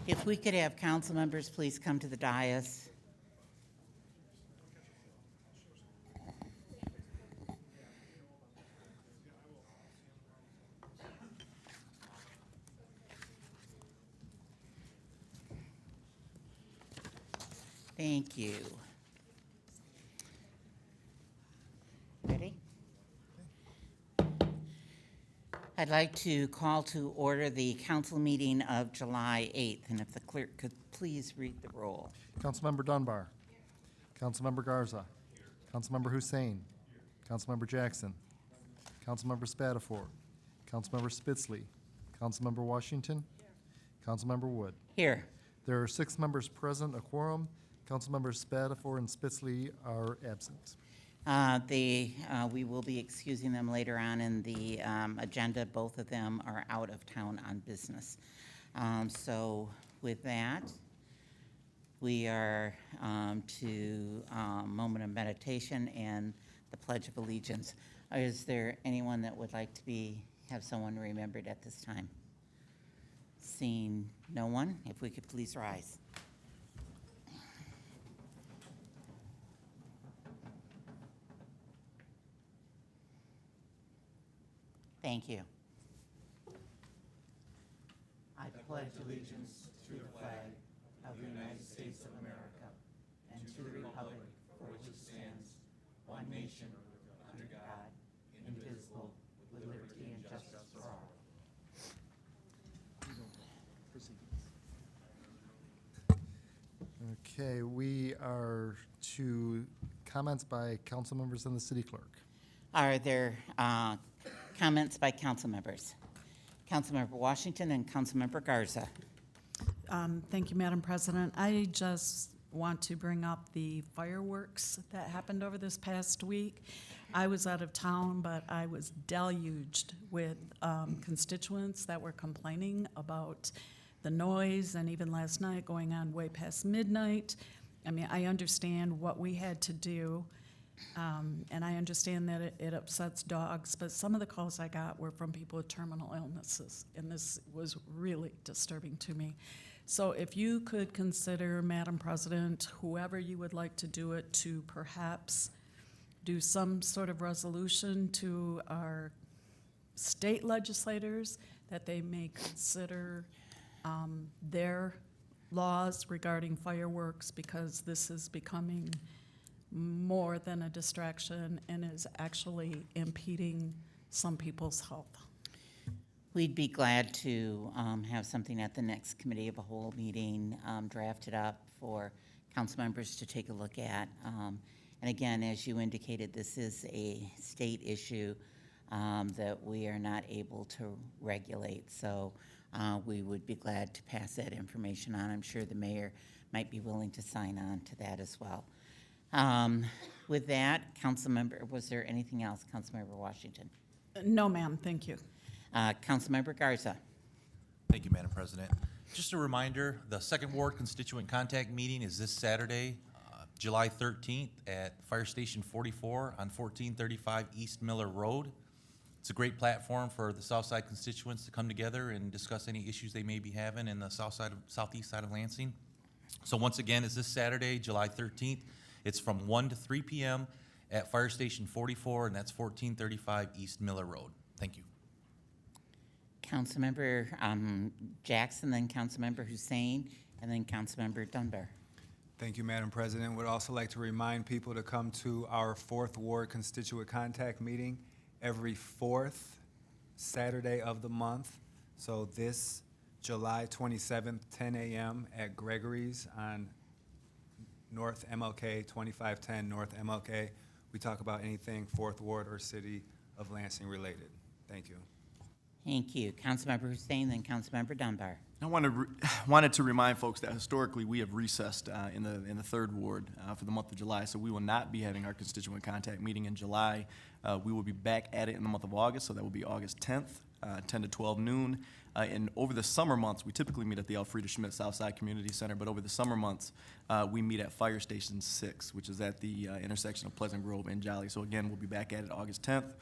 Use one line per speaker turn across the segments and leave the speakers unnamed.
If we could have council members please come to the dais. Thank you. Ready? I'd like to call to order the council meeting of July 8th, and if the clerk could please read the roll.
Councilmember Dunbar. Councilmember Garza. Councilmember Hussein. Councilmember Jackson. Councilmember Spatafor. Councilmember Spitzley. Councilmember Washington. Councilmember Wood.
Here.
There are 6 members present, a quorum. Councilmembers Spatafor and Spitzley are absent.
We will be excusing them later on in the agenda. Both of them are out of town on business. So with that, we are to moment of meditation and the Pledge of Allegiance. Is there anyone that would like to have someone remembered at this time? Seeing no one, if we could please rise. Thank you. I pledge allegiance to the flag of the United States of America and to the republic for which it stands, one nation, under God, indivisible, with liberty and justice for all.
Okay, we are to comments by council members and the city clerk.
Are there comments by council members? Councilmember Washington and Councilmember Garza.
Thank you, Madam President. I just want to bring up the fireworks that happened over this past week. I was out of town, but I was deluged with constituents that were complaining about the noise, and even last night going on way past midnight. I mean, I understand what we had to do. And I understand that it upsets dogs, but some of the calls I got were from people with terminal illnesses, and this was really disturbing to me. So if you could consider, Madam President, whoever you would like to do it, to perhaps do some sort of resolution to our state legislators that they may consider their laws regarding fireworks, because this is becoming more than a distraction and is actually impeding some people's health.
We'd be glad to have something at the next committee of a whole meeting drafted up for council members to take a look at. And again, as you indicated, this is a state issue that we are not able to regulate. So we would be glad to pass that information on. I'm sure the mayor might be willing to sign on to that as well. With that, Councilmember, was there anything else, Councilmember Washington?
No, ma'am, thank you.
Councilmember Garza.
Thank you, Madam President. Just a reminder, the Second Ward Constituent Contact Meeting is this Saturday, July 13th at Fire Station 44 on 1435 East Miller Road. It's a great platform for the Southside constituents to come together and discuss any issues they may be having in the southeast side of Lansing. So once again, it's this Saturday, July 13th. It's from 1 to 3 p.m. at Fire Station 44, and that's 1435 East Miller Road. Thank you.
Councilmember Jackson, then Councilmember Hussein, and then Councilmember Dunbar.
Thank you, Madam President. Would also like to remind people to come to our 4th Ward Constituent Contact Meeting every 4th Saturday of the month. So this July 27th, 10 a.m. at Gregory's on North MLK, 2510 North MLK. We talk about anything 4th Ward or City of Lansing related. Thank you.
Thank you. Councilmember Hussein, then Councilmember Dunbar.
I wanted to remind folks that historically we have recessed in the 3rd Ward for the month of July, so we will not be having our constituent contact meeting in July. We will be back at it in the month of August, so that will be August 10th. 10 to 12 noon. And over the summer months, we typically meet at the Elfrida Schmidt Southside Community Center, but over the summer months, we meet at Fire Station 6, which is at the intersection of Pleasant Grove and Jolly. So again, we'll be back at it August 10th,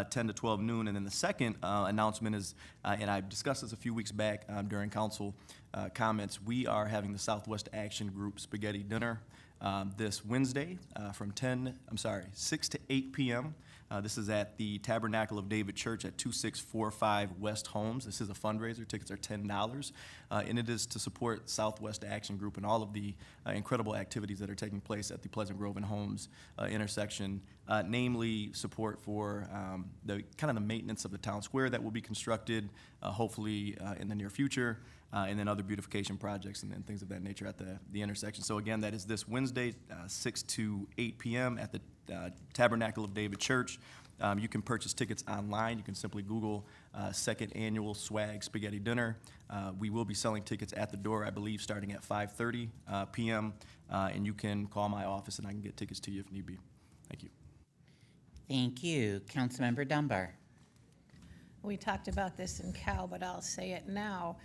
10 to 12 noon. And then the second announcement is, and I discussed this a few weeks back during council comments, we are having the Southwest Action Group Spaghetti Dinner this Wednesday from 6 to 8 p.m. This is at the Tabernacle of David Church at 2645 West Holmes. This is a fundraiser. Tickets are $10. And it is to support Southwest Action Group and all of the incredible activities that are taking place at the Pleasant Grove and Holmes intersection, namely support for the maintenance of the town square that will be constructed, hopefully in the near future, and then other beautification projects and things of that nature at the intersection. So again, that is this Wednesday, 6 to 8 p.m. at the Tabernacle of David Church. You can purchase tickets online. You can simply Google Second Annual Swag Spaghetti Dinner. We will be selling tickets at the door, I believe, starting at 5:30 p.m. And you can call my office and I can get tickets to you if need be. Thank you.
Thank you. Councilmember Dunbar.
We talked about this in Cal, but I'll say it now.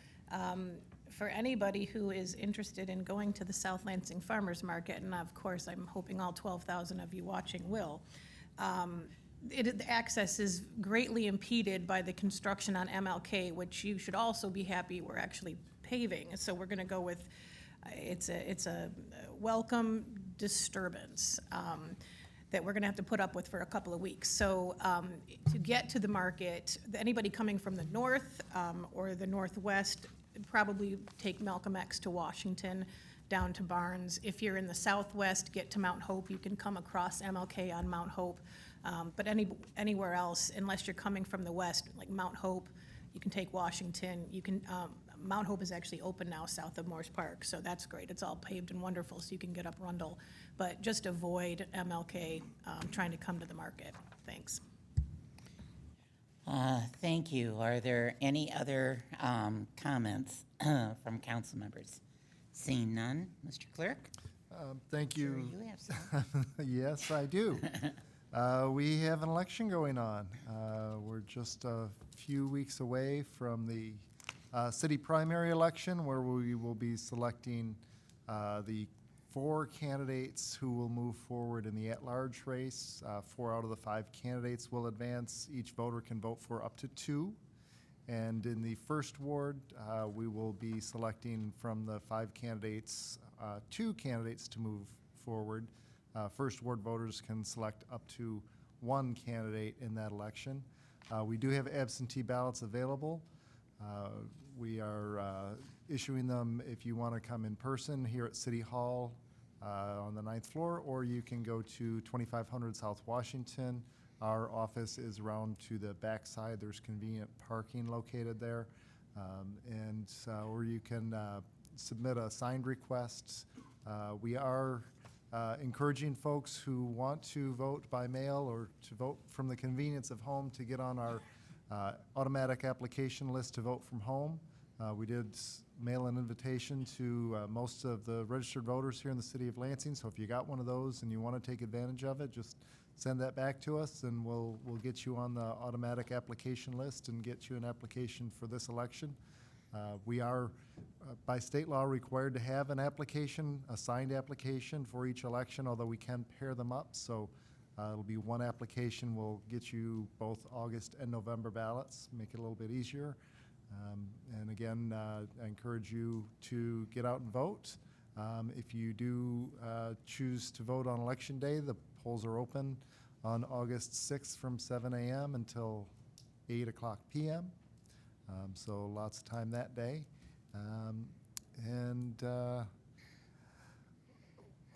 For anybody who is interested in going to the South Lansing Farmers Market, and of course, I'm hoping all 12,000 of you watching will, the access is greatly impeded by the construction on MLK, which you should also be happy we're actually paving. So we're going to go with, it's a welcome disturbance that we're going to have to put up with for a couple of weeks. So to get to the market, anybody coming from the north or the northwest, probably take Malcolm X to Washington, down to Barnes. If you're in the southwest, get to Mount Hope. You can come across MLK on Mount Hope. But anywhere else, unless you're coming from the west, like Mount Hope, you can take Washington. You can Mount Hope is actually open now south of Morse Park, so that's great. It's all paved and wonderful, so you can get up Rundle. But just avoid MLK trying to come to the market. Thanks.
Thank you. Are there any other comments from council members? Seeing none, Mr. Clerk?
Thank
Sure,
you.
you have some.
Yes, I do. We have an election going on. We're just a few weeks away from the city primary election, where we will be selecting the 4 candidates who will move forward in the at-large race. 4 out of the 5 candidates will advance. Each voter can vote for up to 2. And in the first ward, we will be selecting from the 5 candidates, 2 candidates to move forward. First ward voters can select up to 1 candidate in that election. We do have absentee ballots available. We are issuing them if you want to come in person here at City Hall on the 9th floor, or you can go to 2500 South Washington. Our office is around to the back side. There's convenient parking located there. Or you can submit a signed request. We are encouraging folks who want to vote by mail or to vote from the convenience of home to get on our automatic application list to vote from home. We did mail an invitation to most of the registered voters here in the city of Lansing, so if you got one of those and you want to take advantage of it, just send that back to us and we'll get you on the automatic application list and get you an application for this election. We are, by state law, required to have an application, a signed application for each election, although we can pair them up. So it'll be one application. We'll get you both August and November ballots, make it a little bit easier. And again, I encourage you to get out and vote. If you do choose to vote on Election Day, the polls are open on August 6th from 7 a.m. until 8 o'clock p.m. So lots of time that day.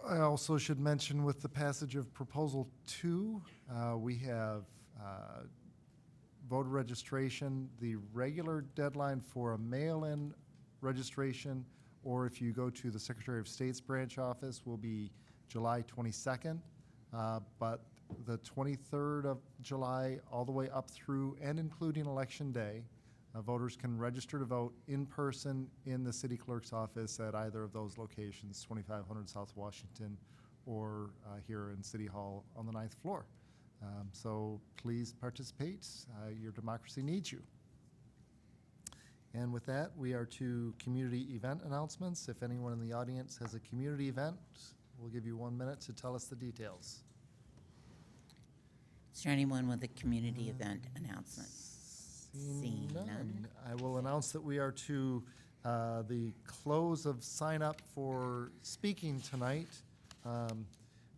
I also should mention, with the passage of Proposal 2, we have voter registration. The regular deadline for a mail-in registration, or if you go to the Secretary of State's branch office, will be July 22nd. But the 23rd of July, all the way up through and including Election Day, voters can register to vote in person in the city clerk's office at either of those locations, 2500 South Washington or here in City Hall on the 9th floor. So please participate. Your democracy needs you. And with that, we are to community event announcements. If anyone in the audience has a community event, we'll give you 1 minute to tell us the details.
Is there anyone with a community event announcement? Seeing none.
I will announce that we are to the close of sign up for speaking tonight.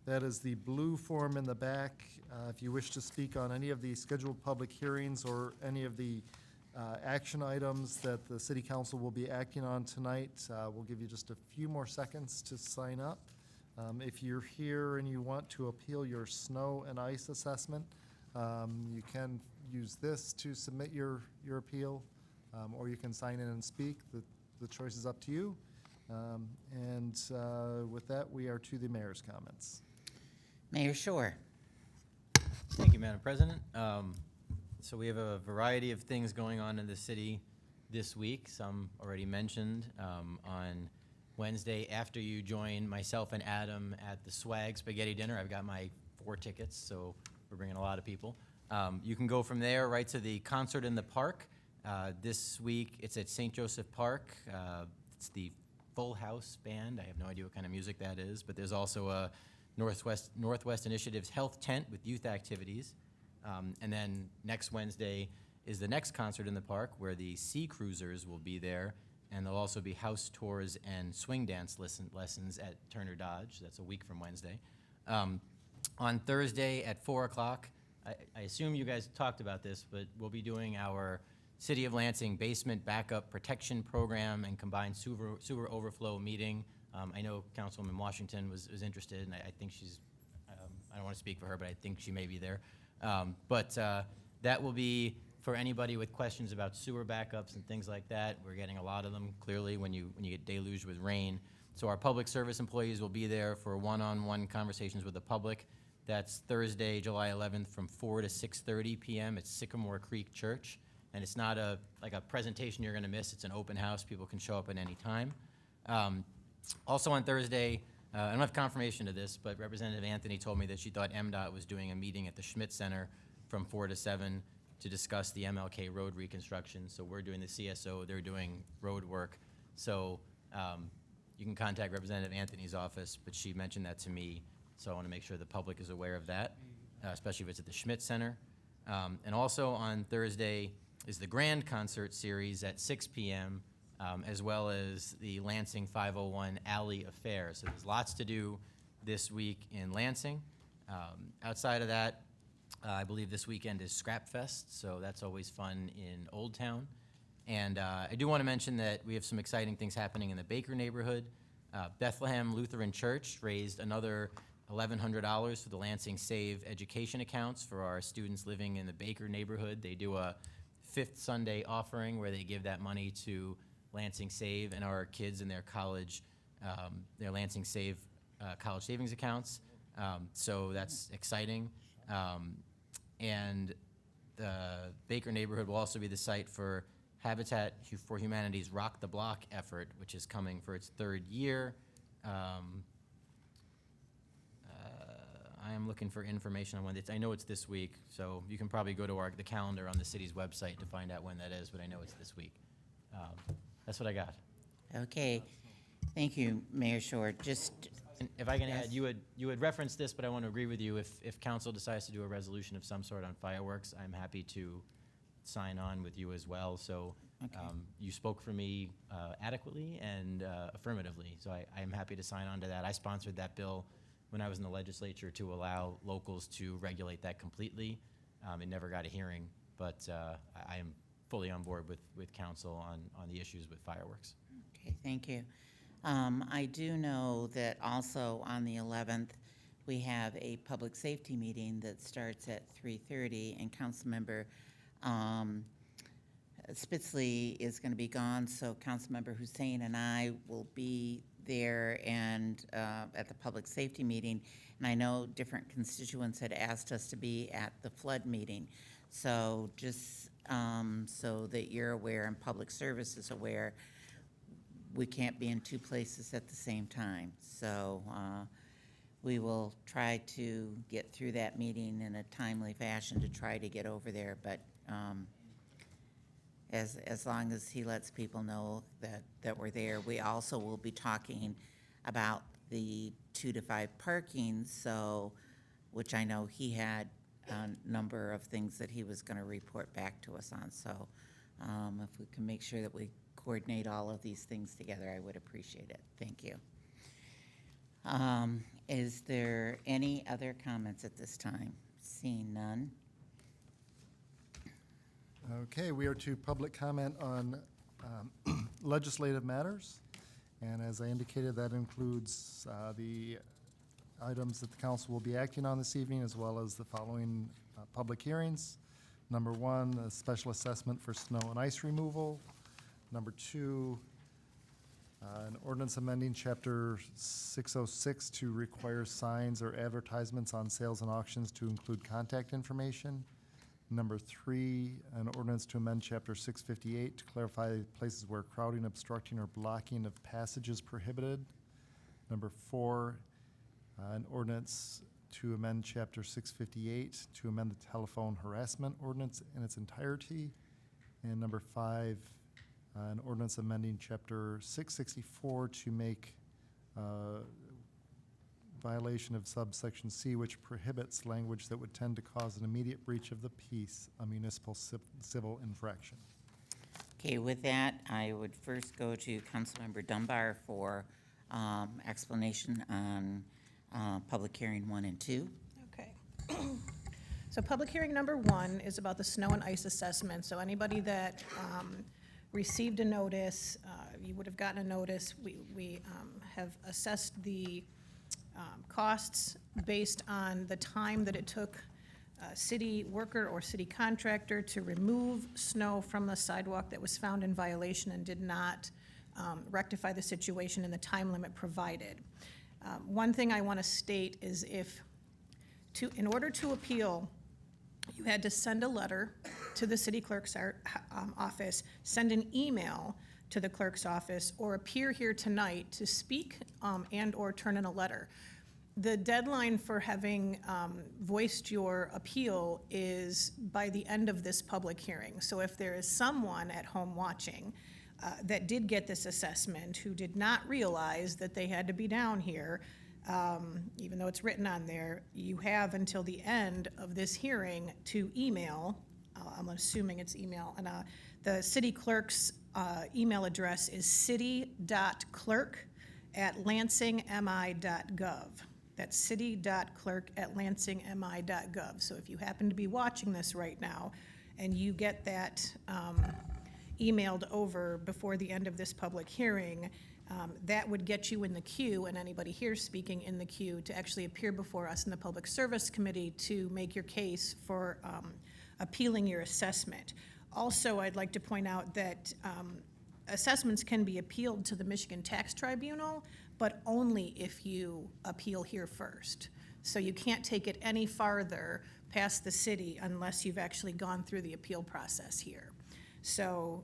That is the blue form in the back. If you wish to speak on any of the scheduled public hearings or any of the action items that the city council will be acting on tonight, we'll give you just a few more seconds to sign up. If you're here and you want to appeal your snow and ice assessment, you can use this to submit your appeal, or you can sign in and speak. The choice is up to you. And with that, we are to the mayor's comments.
Mayor Shore.
Thank you, Madam President. So we have a variety of things going on in the city this week, some already mentioned. On Wednesday, after you join myself and Adam at the Swag Spaghetti Dinner, I've got my 4 tickets, so we're bringing a lot of people. You can go from there right to the concert in the park. This week, it's at St. Joseph Park. It's the Full House Band. I have no idea what kind of music that is, but there's also a Northwest Initiative's health tent with youth activities. And then next Wednesday is the next concert in the park where the Sea Cruisers will be there, and there'll also be house tours and swing dance lessons at Turner Dodge. That's a week from Wednesday. On Thursday at 4 o'clock, I assume you guys talked about this, but we'll be doing our City of Lansing Basement Backup Protection Program and Combined Sewer Overflow meeting. I know Councilwoman Washington was interested, and I think she's, I don't want to speak for her, but I think she may be there. But that will be for anybody with questions about sewer backups and things like that. We're getting a lot of them, clearly, when you get deluged with rain. So our public service employees will be there for one-on-one conversations with the public. That's Thursday, July 11th, from 4 to 6:30 p.m. at Sycamore Creek Church. And it's not like a presentation you're going to miss. It's an open house. People can show up at any time. Also on Thursday, I don't have confirmation of this, but Representative Anthony told me that she thought MDOT was doing a meeting at the Schmidt Center from 4 to 7 to discuss the MLK road reconstruction. So we're doing the CSO, they're doing road work. So you can contact Representative Anthony's office, but she mentioned that to me. So I want to make sure the public is aware of that, especially if it's at the Schmidt Center. And also on Thursday is the Grand Concert Series at 6 p.m., as well as the Lansing 501 Alley Affair. So there's lots to do this week in Lansing. Outside of that, I believe this weekend is Scrap Fest, so that's always fun in Old Town. And I do want to mention that we have some exciting things happening in the Baker neighborhood. Bethlehem Lutheran Church raised another $1,100 for the Lansing Save education accounts for our students living in the Baker neighborhood. They do a 5th Sunday offering where they give that money to Lansing Save and our kids in their college, their Lansing Save college savings accounts. So that's exciting. And the Baker neighborhood will also be the site for Habitat for Humanity's Rock the Block effort, which is coming for its 3rd year. I am looking for information on when it's, I know it's this week, so you can probably go to the calendar on the city's website to find out when that is, but I know it's this week. That's what I got.
Okay. Thank you, Mayor Shore. Just,
And if I can
Yes.
add, you had referenced this, but I want to agree with you. If council decides to do a resolution of some sort on fireworks, I'm happy to sign on with you as well. So
Okay.
you spoke for me adequately and affirmatively, so I am happy to sign on to that. I sponsored that bill when I was in the legislature to allow locals to regulate that completely. It never got a hearing, but I am fully on board with council on the issues with fireworks.
okay, thank you. I do know that also on the 11th, we have a public safety meeting that starts at 3:30, and Councilmember Spitzley is going to be gone, so Councilmember Hussein and I will be there and at the public safety meeting. And I know different constituents had asked us to be at the flood meeting. So just so that you're aware and public service is aware, we can't be in 2 places at the same time. So we will try to get through that meeting in a timely fashion to try to get over there. But as long as he lets people know that we're there. We also will be talking about the 2 to 5 parking, so, which I know he had a number of things that he was gonna report back to us on, so if we can make sure that we coordinate all of these things together, I would appreciate it. Thank you. Is there any other comments at this time? Seeing none.
Okay, we are to public comment on legislative matters. And as I indicated, that includes the items that the council will be acting on this evening, as well as the following public hearings. Number 1, a special assessment for snow and ice removal. Number 2, an ordinance amending Chapter 606 to require signs or advertisements on sales and auctions to include contact information. Number 3, an ordinance to amend Chapter 658 to clarify places where crowding, obstructing, or blocking of passage is prohibited. Number 4, an ordinance to amend Chapter 658 to amend the telephone harassment ordinance in its entirety. And number 5, an ordinance amending Chapter 664 to make violation of subsection C, which prohibits language that would tend to cause an immediate breach of the peace, a municipal civil infraction.
Okay, with that, I would first go to Councilmember Dunbar for explanation on public hearing 1 and 2.
Okay. So public hearing number 1 is about the snow and ice assessment. So anybody that received a notice, you would have gotten a notice. We have assessed the costs based on the time that it took a city worker or city contractor to remove snow from the sidewalk that was found in violation and did not rectify the situation in the time limit provided. One thing I want to state is in order to appeal, you had to send a letter to the city clerk's office, send an email to the clerk's office, or appear here tonight to speak and/or turn in a letter. The deadline for having voiced your appeal is by the end of this public hearing. So if there is someone at home watching that did get this assessment who did not realize that they had to be down here, even though it's written on there, you have until the end of this hearing to email. I'm assuming it's email. And the city clerk's email address is city.clerk@lansingmi.gov. That's city.clerk@lansingmi.gov. So if you happen to be watching this right now and you get that emailed over before the end of this public hearing, that would get you in the queue, and anybody here speaking in the queue, to actually appear before us in the Public Service Committee to make your case for appealing your assessment. Also, I'd like to point out that assessments can be appealed to the Michigan Tax Tribunal, but only if you appeal here first. So you can't take it any farther past the city unless you've actually gone through the appeal process here. So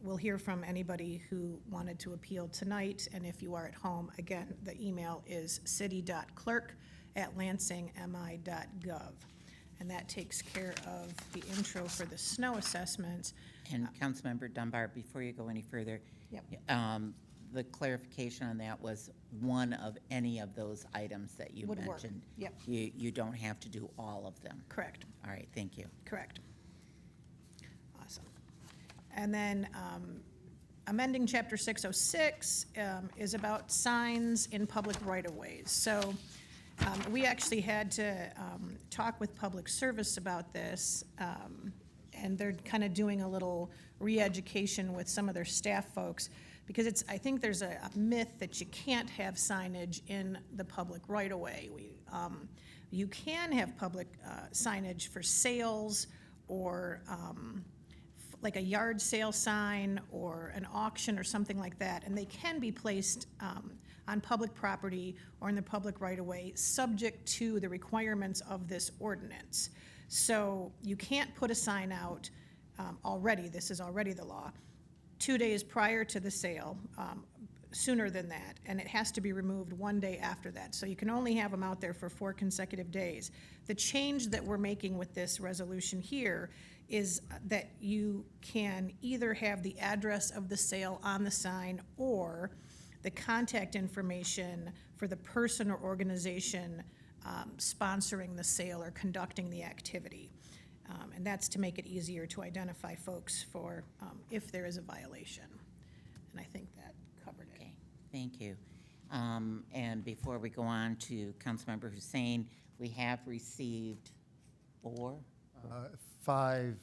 we'll hear from anybody who wanted to appeal tonight, and if you are at home, again, the email is city.clerk@lansingmi.gov. And that takes care of the intro for the snow assessments.
And Councilmember Dunbar, before you go any further,
Yep.
the clarification on that was one of any of those items that you
Would work.
mentioned.
Yep.
You don't have to do all of them.
Correct.
All right, thank you.
Correct. Awesome. And then amending Chapter 606 is about signs in public right-of-ways. So we actually had to talk with Public Service about this, and they're kind of doing a little re-education with some of their staff folks, because I think there's a myth that you can't have signage in the public right-of-way. You can have public signage for sales or like a yard sale sign or an auction or something like that, and they can be placed on public property or in the public right-of-way, subject to the requirements of this ordinance. So you can't put a sign out already, this is already the law, 2 days prior to the sale, sooner than that, and it has to be removed one day after that. So you can only have them out there for 4 consecutive days. The change that we're making with this resolution here is that you can either have the address of the sale on the sign or the contact information for the person or organization sponsoring the sale or conducting the activity. And that's to make it easier to identify folks for if there is a violation. And I think that covered it.
Okay, thank you. And before we go on to Councilmember Hussein, we have received 4.
5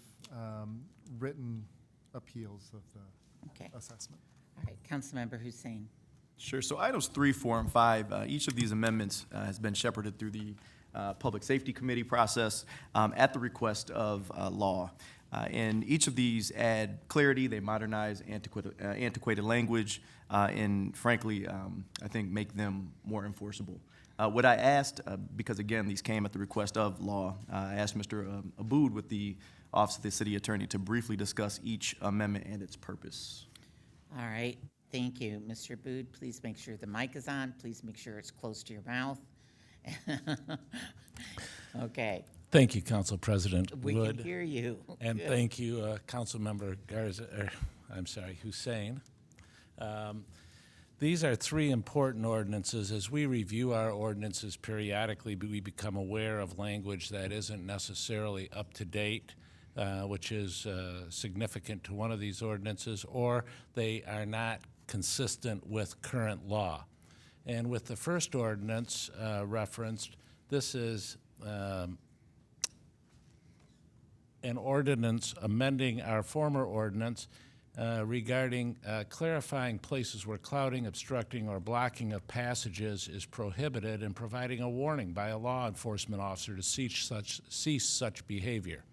written appeals of the
Okay,
assessment.
all right, Councilmember Hussein.
Sure. So items 3, 4, and 5, each of these amendments has been shepherded through the Public Safety Committee process at the request of law. And each of these add clarity, they modernize antiquated language, and frankly, I think make them more enforceable. What I asked, because again, these came at the request of law, I asked Mr. Aboud with the Office of the City Attorney to briefly discuss each amendment and its purpose.
All right, thank you. Mr. Aboud, please make sure the mic is on. Please make sure it's close to your mouth. Okay,
Thank you, Council President
we can
Wood.
hear you.
And
Good.
thank you, Councilmember Hussein. These are 3 important ordinances. As we review our ordinances periodically, we become aware of language that isn't necessarily up to date, which is significant to one of these ordinances, or they are not consistent with current law. And with the first ordinance referenced, this is an ordinance amending our former ordinance regarding clarifying places where clouding, obstructing, or blocking of passages is prohibited and providing a warning by a law enforcement officer to cease such behavior.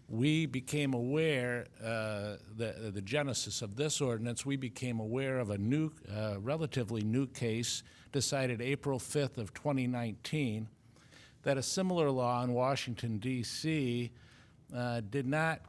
We became aware, the genesis of this ordinance, we became aware of a new, relatively new case decided April 5th of 2019 that a similar law in Washington, D.C. Did not,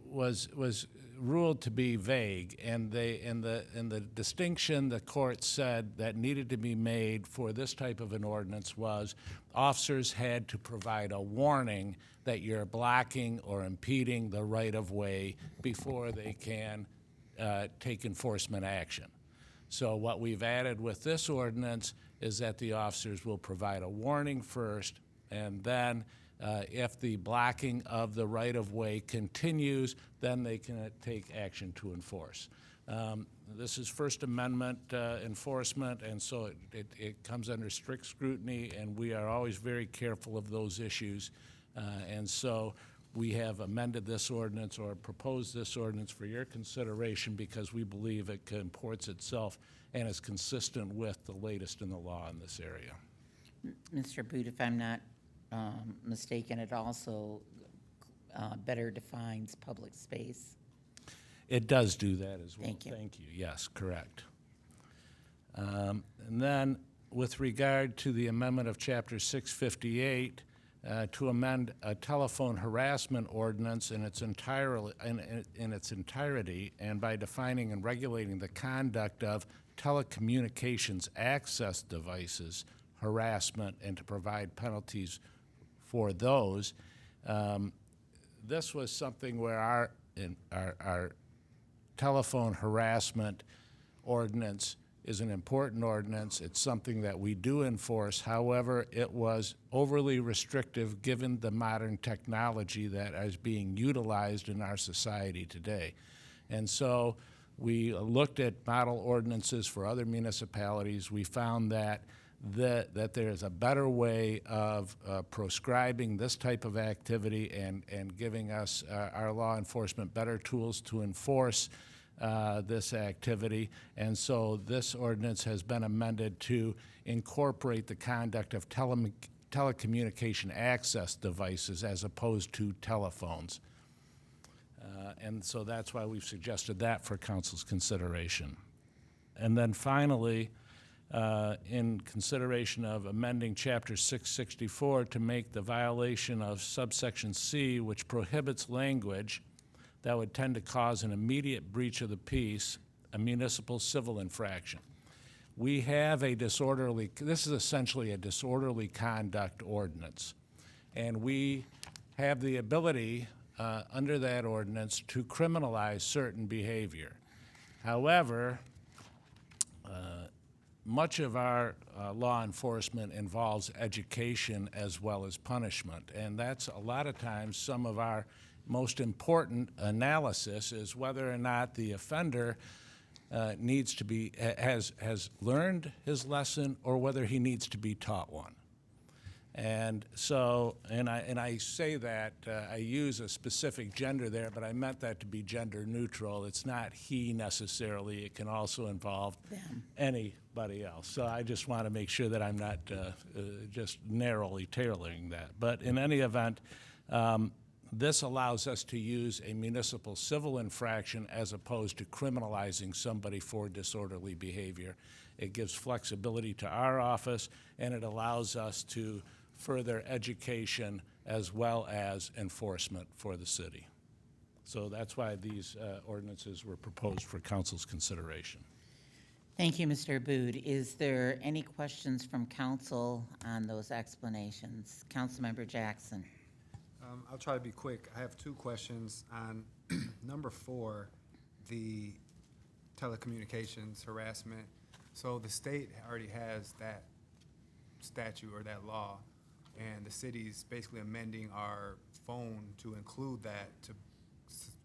was ruled to be vague, and the distinction the court said that needed to be made for this type of an ordinance was officers had to provide a warning that you're blocking or impeding the right-of-way before they can take enforcement action. So what we've added with this ordinance is that the officers will provide a warning first, and then if the blocking of the right-of-way continues, then they can take action to enforce. This is First Amendment enforcement, and so it comes under strict scrutiny, and we are always very careful of those issues. And so we have amended this ordinance or proposed this ordinance for your consideration because we believe it comports itself and is consistent with the latest in the law in this area.
Mr. Aboud, if I'm not mistaken, it also better defines public space.
It does do that as well.
Thank you.
Thank you. Yes, correct. And then with regard to the amendment of Chapter 658 to amend a telephone harassment ordinance in its entirety, and by defining and regulating the conduct of telecommunications access devices harassment and to provide penalties for those. This was something where our telephone harassment ordinance is an important ordinance. It's something that we do enforce. However, it was overly restrictive given the modern technology that is being utilized in our society today. And so we looked at model ordinances for other municipalities. We found that there is a better way of proscribing this type of activity and giving us, our law enforcement, better tools to enforce this activity. And so this ordinance has been amended to incorporate the conduct of telecommunication access devices as opposed to telephones. And so that's why we've suggested that for council's consideration. And then finally, in consideration of amending Chapter 664 to make the violation of subsection C, which prohibits language that would tend to cause an immediate breach of the peace, a municipal civil infraction. We have a disorderly, this is essentially a disorderly conduct ordinance. And we have the ability, under that ordinance, to criminalize certain behavior. However, much of our law enforcement involves education as well as punishment, and that's a lot of times some of our most important analysis is whether or not the offender needs to be, has learned his lesson or whether he needs to be taught one. And so, and I say that, I use a specific gender there, but I meant that to be gender neutral. It's not he necessarily, it can also involve anybody else. So I just want to make sure that I'm not just narrowly tailoring that. But in any event, this allows us to use a municipal civil infraction as opposed to criminalizing somebody for disorderly behavior. It gives flexibility to our office, and it allows us to further education as well as enforcement for the city. So that's why these ordinances were proposed for council's consideration.
Thank you, Mr. Aboud. Is there any questions from council on those explanations? Councilmember Jackson.
I'll try to be quick. I have two questions on number 4, the telecommunications harassment. So the state already has that statute or that law, and the city's basically amending our phone to include that, to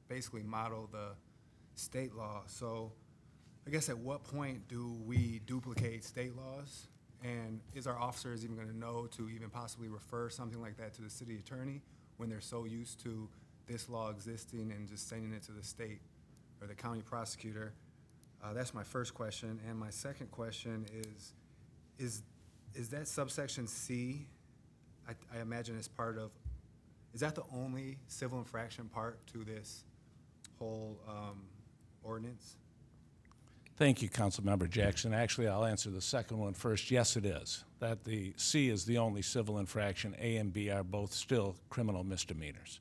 basically model the state law. So I guess at what point do we duplicate state laws? And is our officers even going to know to even possibly refer something like that to the city attorney when they're so used to this law existing and just sending it to the state or the county prosecutor? That's my first question. And my second question is that subsection C, I imagine is part of, is that the only civil infraction part to this whole ordinance?
Thank you, Councilmember Jackson. Actually, I'll answer the second one first. Yes, it is. That the C is the only civil infraction. A and B are both still criminal misdemeanors.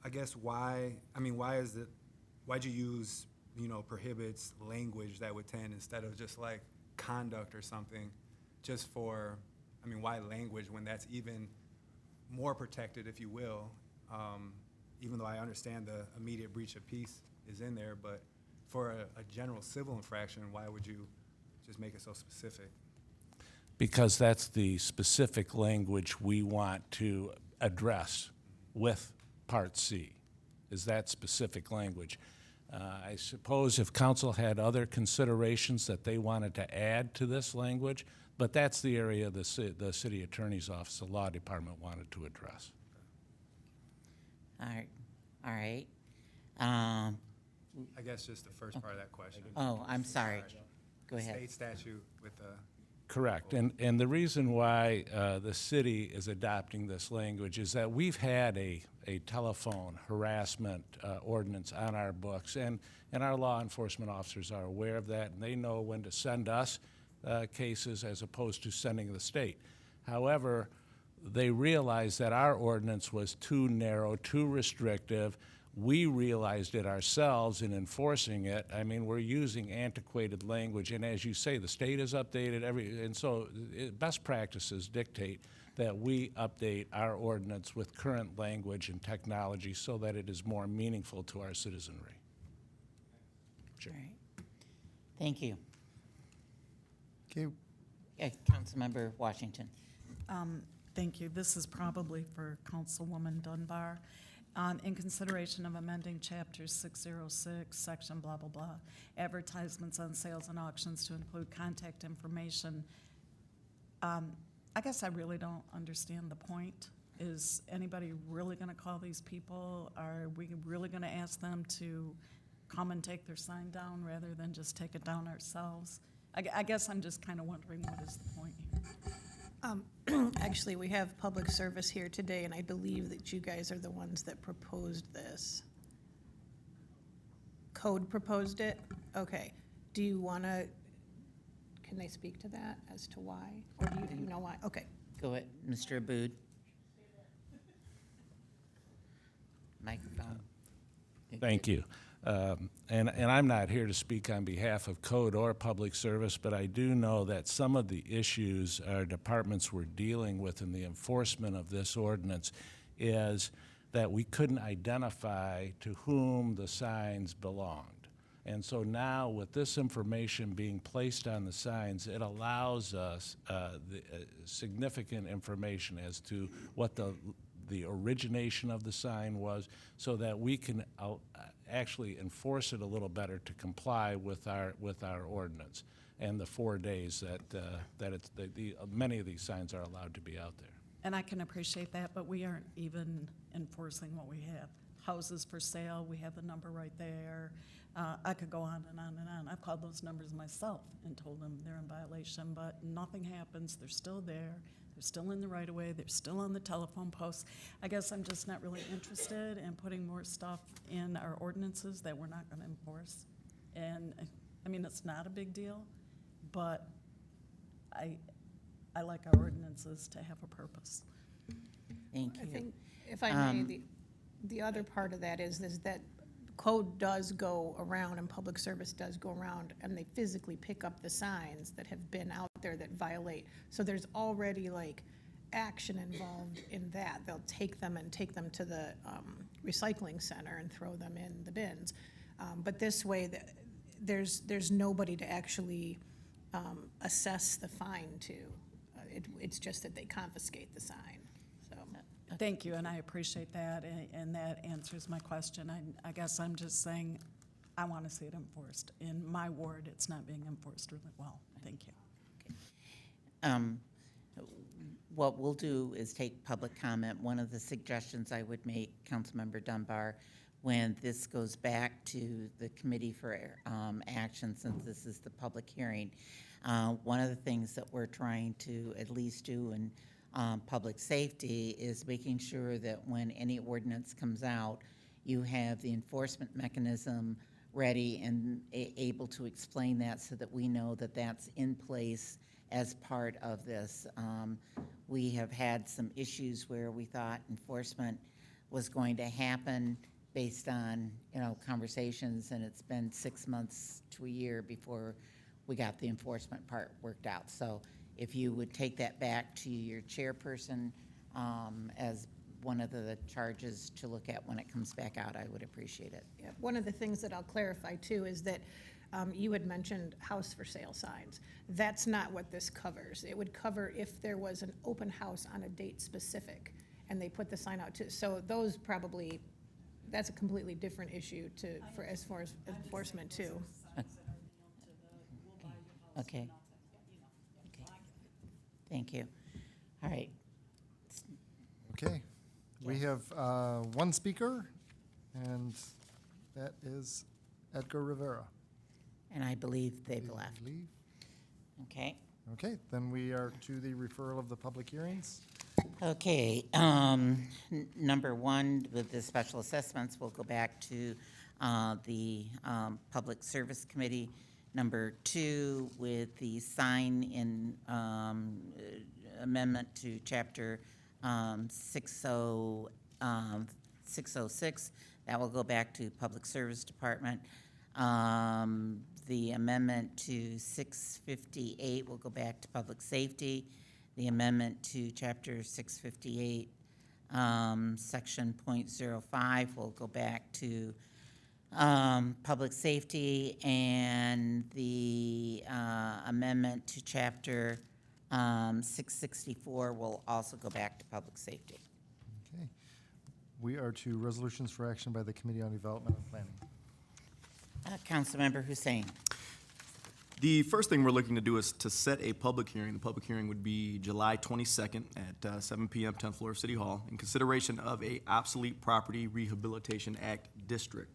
I guess why'd you use, prohibits language that would tend instead of just like conduct or something, just for, why language when that's even more protected, if you will, even though I understand the immediate breach of peace is in there, but for a general civil infraction, why would you just make it so specific?
Because that's the specific language we want to address with Part C, is that specific language. I suppose if council had other considerations that they wanted to add to this language, but that's the area the city attorney's office, the law department wanted to address.
All right.
I guess just the first part of that question.
Oh, I'm sorry. Go ahead.
State statute with the.
Correct, and the reason why the city is adopting this language is that we've had a telephone harassment ordinance on our books, and our law enforcement officers are aware of that, and they know when to send us cases as opposed to sending the state. However, they realized that our ordinance was too narrow, too restrictive. We realized it ourselves in enforcing it. We're using antiquated language, and as you say, the state has updated and so best practices dictate that we update our ordinance with current language and technology so that it is more meaningful to our citizenry.
All right. Thank you.
Okay,
Councilmember Washington.
Thank you. This is probably for Councilwoman Dunbar. In consideration of amending Chapter 606, Section blah, blah, blah, advertisements on sales and auctions to include contact information. I guess I really don't understand the point. Is anybody really going to call these people? Are we really going to ask them to come and take their sign down rather than just take it down ourselves? I guess I'm just kind of wondering what is the point here.
Actually, we have public service here today, and I believe that you guys are the ones that proposed this. Code proposed it? Okay. Do you want to, can they speak to that as to why? Or do you know why? Okay.
Go ahead, Mr. Aboud. Microphone.
Thank you. And I'm not here to speak on behalf of code or public service, but I do know that some of the issues our departments were dealing with in the enforcement of this ordinance is that we couldn't identify to whom the signs belonged. And so now, with this information being placed on the signs, it allows us significant information as to what the origination of the sign was, so that we can actually enforce it a little better to comply with our ordinance and the 4 days that many of these signs are allowed to be out there.
And I can appreciate that, but we aren't even enforcing what we have. Houses for sale, we have the number right there. I could go on and on and on. I've called those numbers myself and told them they're in violation, but nothing happens. They're still there. They're still in the right of way. They're still on the telephone posts. I guess I'm just not really interested in putting more stuff in our ordinances that we're not going to enforce. And, I mean, it's not a big deal, but I like our ordinances to have a purpose.
Thank
I
you.
think, if I may, the other part of that is that code does go around and public service does go around, and they physically pick up the signs that have been out there that violate. So there's already like action involved in that. They'll take them to the recycling center and throw them in the bins. But this way, there's nobody to actually assess the fine to. It's just that they confiscate the sign, so.
Thank you, and I appreciate that, and that answers my question. I guess I'm just saying, I want to see it enforced. In my ward, it's not being enforced really well. Thank you.
What we'll do is take public comment. One of the suggestions I would make, Councilmember Dunbar, when this goes back to the committee for action, since this is the public hearing, one of the things that we're trying to at least do in public safety is making sure that when any ordinance comes out, you have the enforcement mechanism ready and able to explain that so that we know that that's in place as part of this. We have had some issues where we thought enforcement was going to happen based on, conversations, and it's been 6 months to a year before we got the enforcement part worked out. So if you would take that back to your chairperson as one of the charges to look at when it comes back out, I would appreciate it.
Yeah, one of the things that I'll clarify too is that you had mentioned house for sale signs. That's not what this covers. It would cover if there was an open house on a date specific and they put the sign out too. So those probably, that's a completely different issue as far as enforcement too.
Okay. Thank you. All right.
Okay, we have one speaker, and that is Edgar Rivera.
And I believe they've left.
Leave.
Okay.
Okay, then we are to the referral of the public hearings.
Okay, number one, with the special assessments, we'll go back to the Public Service Committee. Number two, with the sign in amendment to Chapter 606, that will go back to Public Service Department. The amendment to 658 will go back to Public Safety. The amendment to Chapter 658, Section .05 will go back to Public Safety, and the amendment to Chapter 664 will also go back to Public Safety.
Okay, we are to resolutions for action by the Committee on Development and Planning.
Councilmember Hussein.
The first thing we're looking to do is to set a public hearing. The public hearing would be July 22nd at 7 p.m., 10th floor of City Hall, in consideration of a obsolete property rehabilitation act district.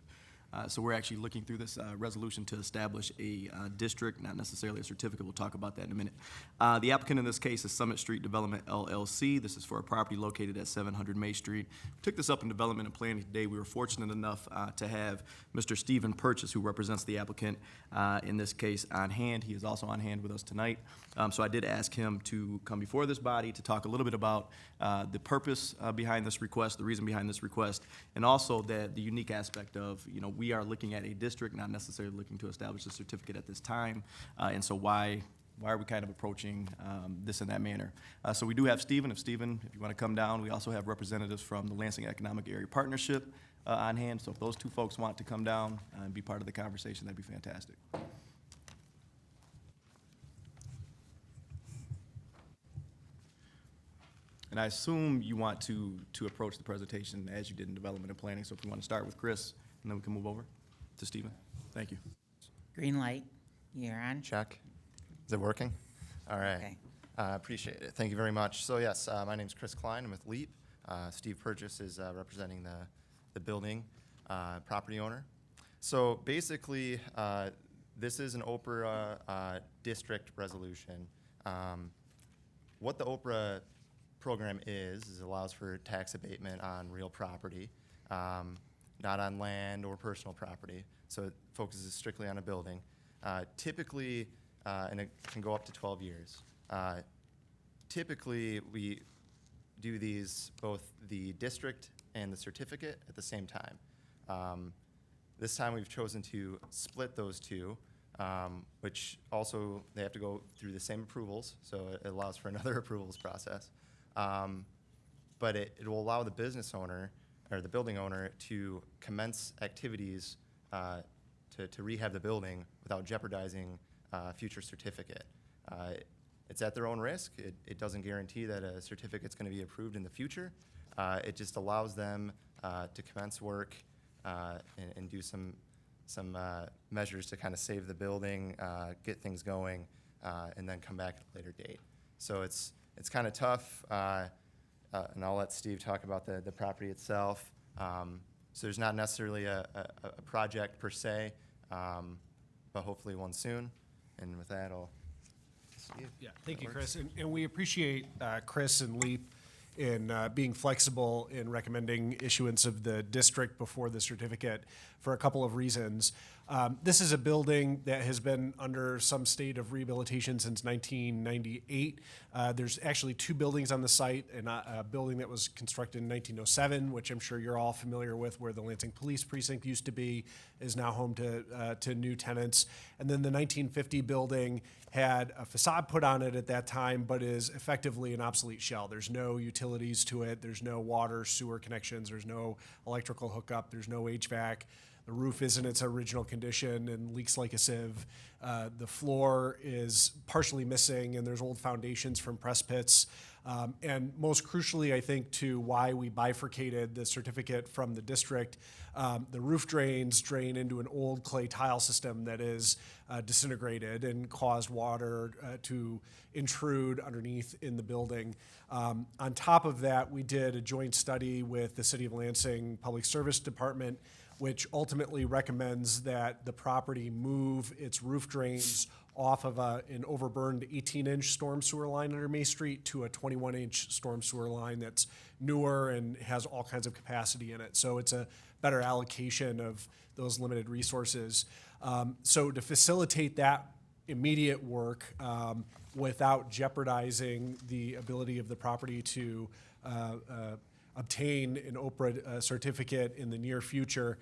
So we're actually looking through this resolution to establish a district, not necessarily a certificate. We'll talk about that in a minute. The applicant in this case is Summit Street Development LLC. This is for a property located at 700 May Street. We took this up in development and planning today. We were fortunate enough to have Mr. Stephen Purchase, who represents the applicant in this case, on hand. He is also on hand with us tonight. So I did ask him to come before this body to talk a little bit about the purpose behind this request, the reason behind this request, and also the unique aspect of, we are looking at a district, not necessarily looking to establish a certificate at this time. And so why are we kind of approaching this in that manner? So we do have Stephen. If you want to come down, we also have representatives from the Lansing Economic Area Partnership on hand. So if those two folks want to come down and be part of the conversation, that'd be fantastic. And I assume you want to approach the presentation as you did in development and planning. So if you want to start with Chris, and then we can move over to Stephen. Thank you.
Green light, you're on.
Check. Is it working? All right.
Okay.
Appreciate it. Thank you very much. So yes, my name's Chris Klein. I'm with LEAP. Steve Purchase is representing the building property owner. So basically, this is an OPRA district resolution. What the OPRA program is it allows for tax abatement on real property, not on land or personal property. So it focuses strictly on a building. Typically, and it can go up to 12 years. Typically, we do these, both the district and the certificate, at the same time. This time we've chosen to split those two, which also they have to go through the same approvals, so it allows for another approvals process. But it will allow the business owner or the building owner to commence activities to rehab the building without jeopardizing future certificate. It's at their own risk. It doesn't guarantee that a certificate's going to be approved in the future. It just allows them to commence work and do some measures to kind of save the building, get things going, and then come back at a later date. So it's kind of tough, and I'll let Steve talk about the property itself. So there's not necessarily a project per se, but hopefully one soon. And with that, Steve.
Yeah, thank you, Chris. And we appreciate Chris and LEAP in being flexible in recommending issuance of the district before the certificate for a couple of reasons. This is a building that has been under some state of rehabilitation since 1998. There's actually two buildings on the site, and a building that was constructed in 1907, which I'm sure you're all familiar with, where the Lansing Police Precinct used to be, is now home to new tenants. And then the 1950 building had a facade put on it at that time, but is effectively an obsolete shell. There's no utilities to it. There's no water, sewer connections. There's no electrical hookup. There's no HVAC. The roof is in its original condition and leaks like a sieve. The floor is partially missing, and there's old foundations from press pits. And most crucially, I think, to why we bifurcated the certificate from the district, the roof drains drain into an old clay tile system that is disintegrated and caused water to intrude underneath in the building. On top of that, we did a joint study with the City of Lansing Public Service Department, which ultimately recommends that the property move its roof drains off of an overburned 18-inch storm sewer line under May Street to a 21-inch storm sewer line that's newer and has all kinds of capacity in it. So it's a better allocation of those limited resources. So to facilitate that immediate work without jeopardizing the ability of the property to obtain an OPRA certificate in the near future,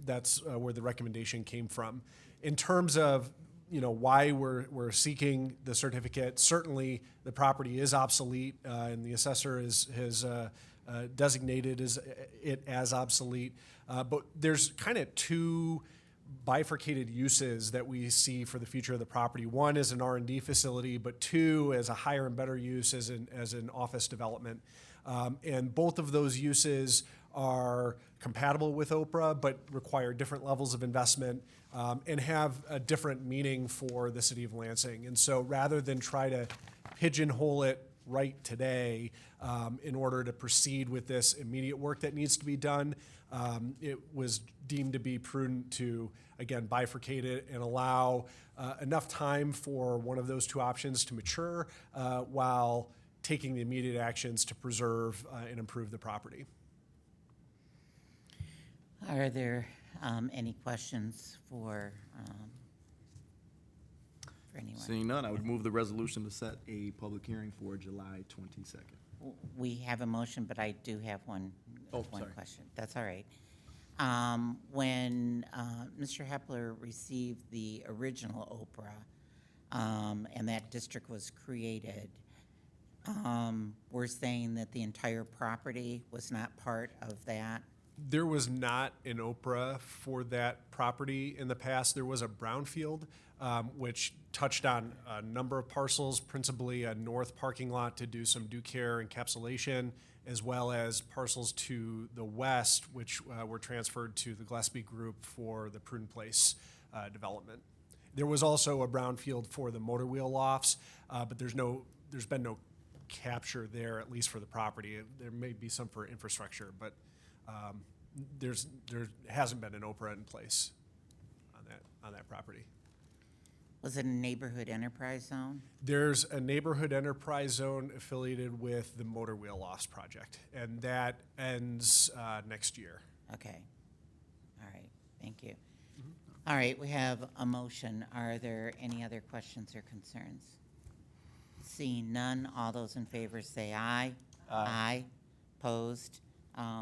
that's where the recommendation came from. In terms of why we're seeking the certificate, certainly the property is obsolete, and the assessor has designated it as obsolete. But there's kind of two bifurcated uses that we see for the future of the property. One is an R&D facility, but two as a higher and better use as an office development. And both of those uses are compatible with OPRA, but require different levels of investment and have a different meaning for the City of Lansing. And so rather than try to pigeonhole it right today in order to proceed with this immediate work that needs to be done. It was deemed to be prudent to, again, bifurcate it and allow enough time for one of those two options to mature while taking the immediate actions to preserve and improve the property.
Are there any questions for anyone?
Seeing none, I would move the resolution to set a public hearing for July 22nd.
We have a motion, but I do have one
Oh,
one
sorry.
question. That's all right. When Mr. Hepler received the original Oprah, and that district was created, we're saying that the entire property was not part of that?
There was not an Oprah for that property in the past. There was a brownfield, which touched on a number of parcels, principally a north parking lot to do some dew care encapsulation, as well as parcels to the west, which were transferred to the Gillespie Group for the Prudent Place development. There was also a brownfield for the motor wheel lofts, but there's been no capture there, at least for the property. There may be some for infrastructure, but there hasn't been an Oprah in place on that property.
Was it a neighborhood enterprise zone?
There's a neighborhood enterprise zone affiliated with the motor wheel lofts project, and that ends next year.
Okay. All right, thank you. All right, we have a motion. Are there any other questions or concerns? Seeing none, all those in favor say aye. Aye. Opposed?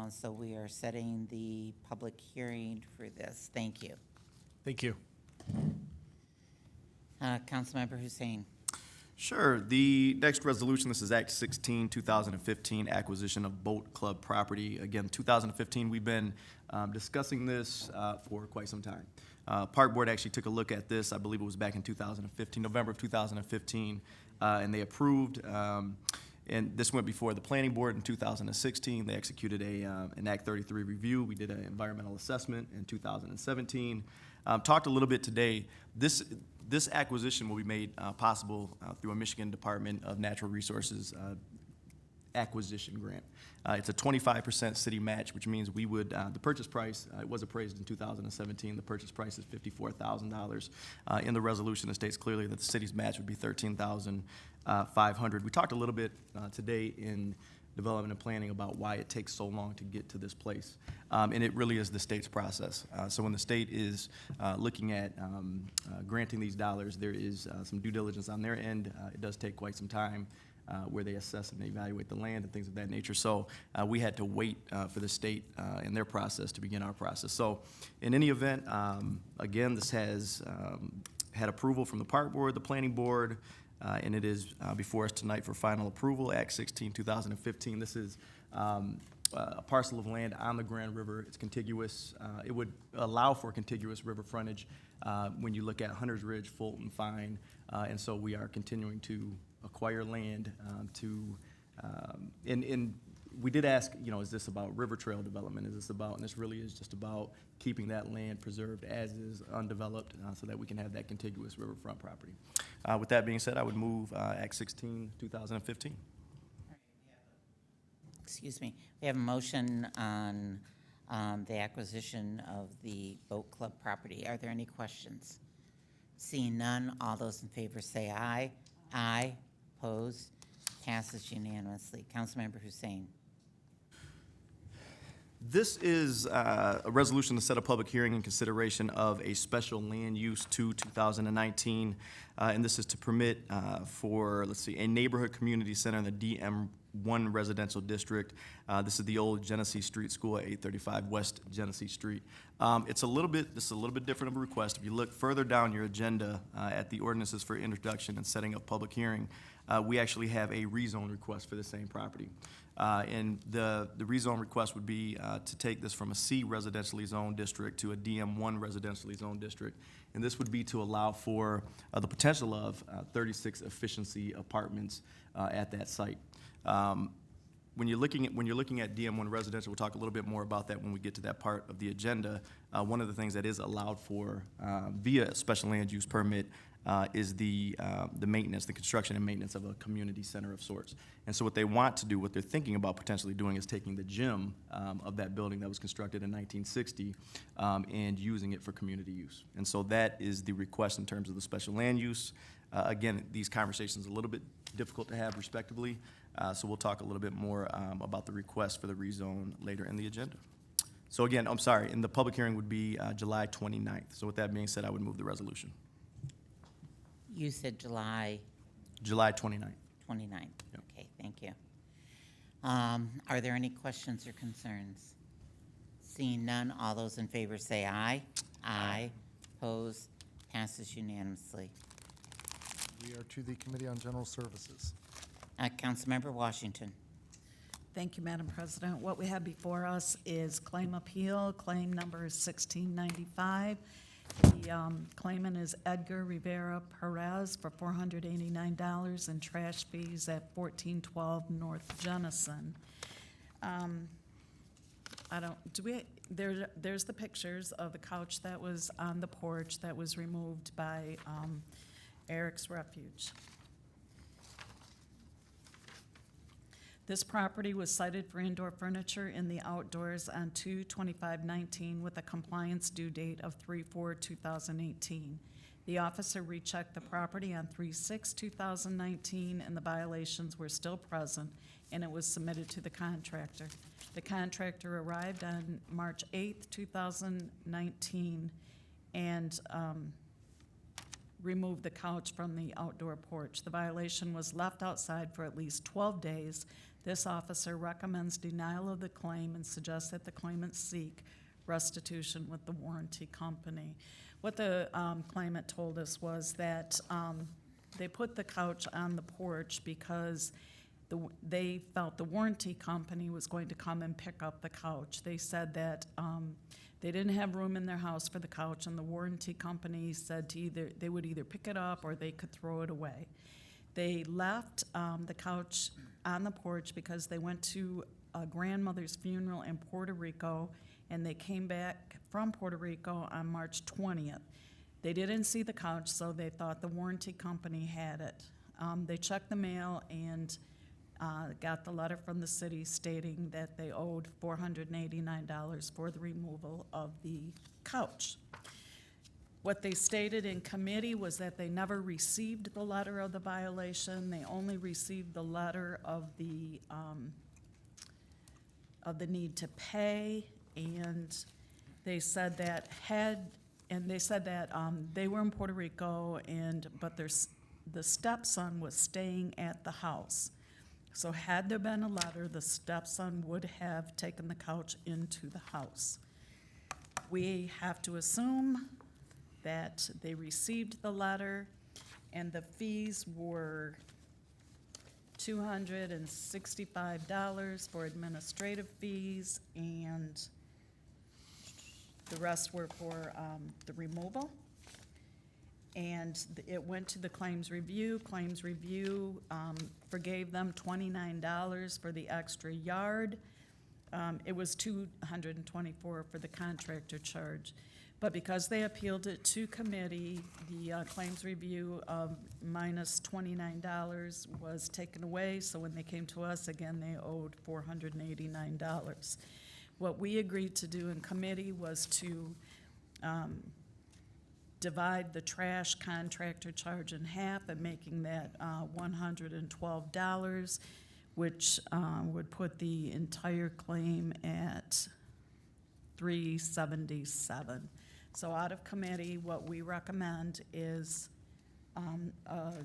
So we are setting the public hearing for this. Thank you.
Thank you.
Councilmember Hussein.
Sure. The next resolution, this is Act 16, 2015, acquisition of boat club property. Again, 2015, we've been discussing this for quite some time. Park Board actually took a look at this, I believe it was back in 2015, November of 2015, and they approved, and this went before the Planning Board in 2016. They executed an Act 33 review. We did an environmental assessment in 2017. Talked a little bit today. This acquisition will be made possible through a Michigan Department of Natural Resources acquisition grant. It's a 25% city match, which means we would, the purchase price, it was appraised in 2017, the purchase price is $54,000. In the resolution, it states clearly that the city's match would be $13,500. We talked a little bit today in development and planning about why it takes so long to get to this place. And it really is the state's process. So when the state is looking at granting these dollars, there is some due diligence on their end. It does take quite some time where they assess and they evaluate the land and things of that nature. So we had to wait for the state and their process to begin our process. So in any event, again, this has had approval from the Park Board, the Planning Board, and it is before us tonight for final approval, Act 16, 2015. This is a parcel of land on the Grand River. It's contiguous. It would allow for contiguous river frontage when you look at Hunter's Ridge, Fulton, Fine, and so we are continuing to acquire land and we did ask, is this about river trail development? Is this about, and this really is just about keeping that land preserved as is, undeveloped, so that we can have that contiguous riverfront property. With that being said, I would move Act 16, 2015.
Excuse me. We have a motion on the acquisition of the boat club property. Are there any questions? Seeing none, all those in favor say aye. Aye. Opposed? Passes unanimously. Councilmember Hussein.
This is a resolution to set a public hearing in consideration of a special land use to 2019, and this is to permit for, a neighborhood community center in the DM1 residential district. This is the old Genesee Street School at 835 West Genesee Street. This is a little bit different of a request. If you look further down your agenda at the ordinances for introduction and setting up public hearing, we actually have a rezone request for the same property. And the rezone request would be to take this from a C residentially zoned district to a DM1 residentially zoned district. And this would be to allow for the potential of 36 efficiency apartments at that site. When you're looking at DM1 residential, we'll talk a little bit more about that when we get to that part of the agenda. One of the things that is allowed for via a special land use permit is the maintenance, the construction and maintenance of a community center of sorts. And so what they want to do, what they're thinking about potentially doing is taking the gym of that building that was constructed in 1960 and using it for community use. And so that is the request in terms of the special land use. Again, these conversations are a little bit difficult to have respectively, so we'll talk a little bit more about the request for the rezone later in the agenda. So again, I'm sorry, and the public hearing would be July 29th. So with that being said, I would move the resolution.
You said July
July 29th.
29th.
Yep.
Okay, thank you. Are there any questions or concerns? Seeing none, all those in favor say aye. Aye. Opposed? Passes unanimously.
We are to the Committee on General Services.
Councilmember Washington.
Thank you, Madam President. What we have before us is claim appeal, claim number 1695. The claimant is Edgar Rivera Perez for $489 in trash fees at 1412 North Jennison. There's the pictures of the couch that was on the porch that was removed by Eric's Refuge. This property was cited for indoor furniture in the outdoors on 2/25/19 with a compliance due date of 3/4/2018. The officer rechecked the property on 3/6/2019, and the violations were still present, and it was submitted to the contractor. The contractor arrived on March 8th, 2019, and removed the couch from the outdoor porch. The violation was left outside for at least 12 days. This officer recommends denial of the claim and suggests that the claimant seek restitution with the warranty company. What the claimant told us was that they put the couch on the porch because they felt the warranty company was going to come and pick up the couch. They said that they didn't have room in their house for the couch, and the warranty company said they would either pick it up or they could throw it away. They left the couch on the porch because they went to a grandmother's funeral in Puerto Rico, and they came back from Puerto Rico on March 20th. They didn't see the couch, so they thought the warranty company had it. They checked the mail and got the letter from the city stating that they owed $489 for the removal of the couch. What they stated in committee was that they never received the letter of the violation. They only received the letter of the need to pay, and they said that they were in Puerto Rico, but the stepson was staying at the house. So had there been a letter, the stepson would have taken the couch into the house. We have to assume that they received the letter, and the fees were $265 for administrative fees, and the rest were for the removal. And it went to the claims review. Claims review forgave them $29 for the extra yard. It was $224 for the contractor charge. But because they appealed it to committee, the claims review of minus $29 was taken away. So when they came to us, again, they owed $489. What we agreed to do in committee was to divide the trash contractor charge in half and making that $112, which would put the entire claim at $377. So out of committee, what we recommend is a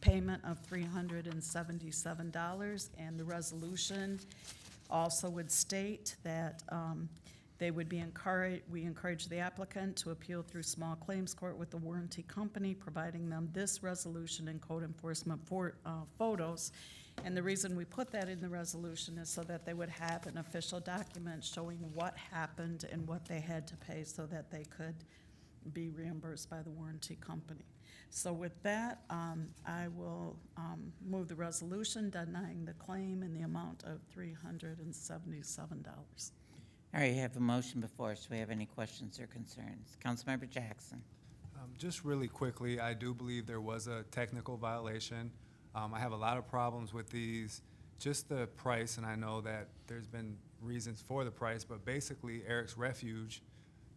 payment of $377, and the resolution also would state that we encourage the applicant to appeal through small claims court with the warranty company, providing them this resolution and code enforcement photos. And the reason we put that in the resolution is so that they would have an official document showing what happened and what they had to pay so that they could be reimbursed by the warranty company. So with that, I will move the resolution denying the claim in the amount of $377.
All right, you have a motion before us. Do we have any questions or concerns? Councilmember Jackson.
Just really quickly, I do believe there was a technical violation. I have a lot of problems with these, just the price, and I know that there's been reasons for the price, but basically Eric's Refuge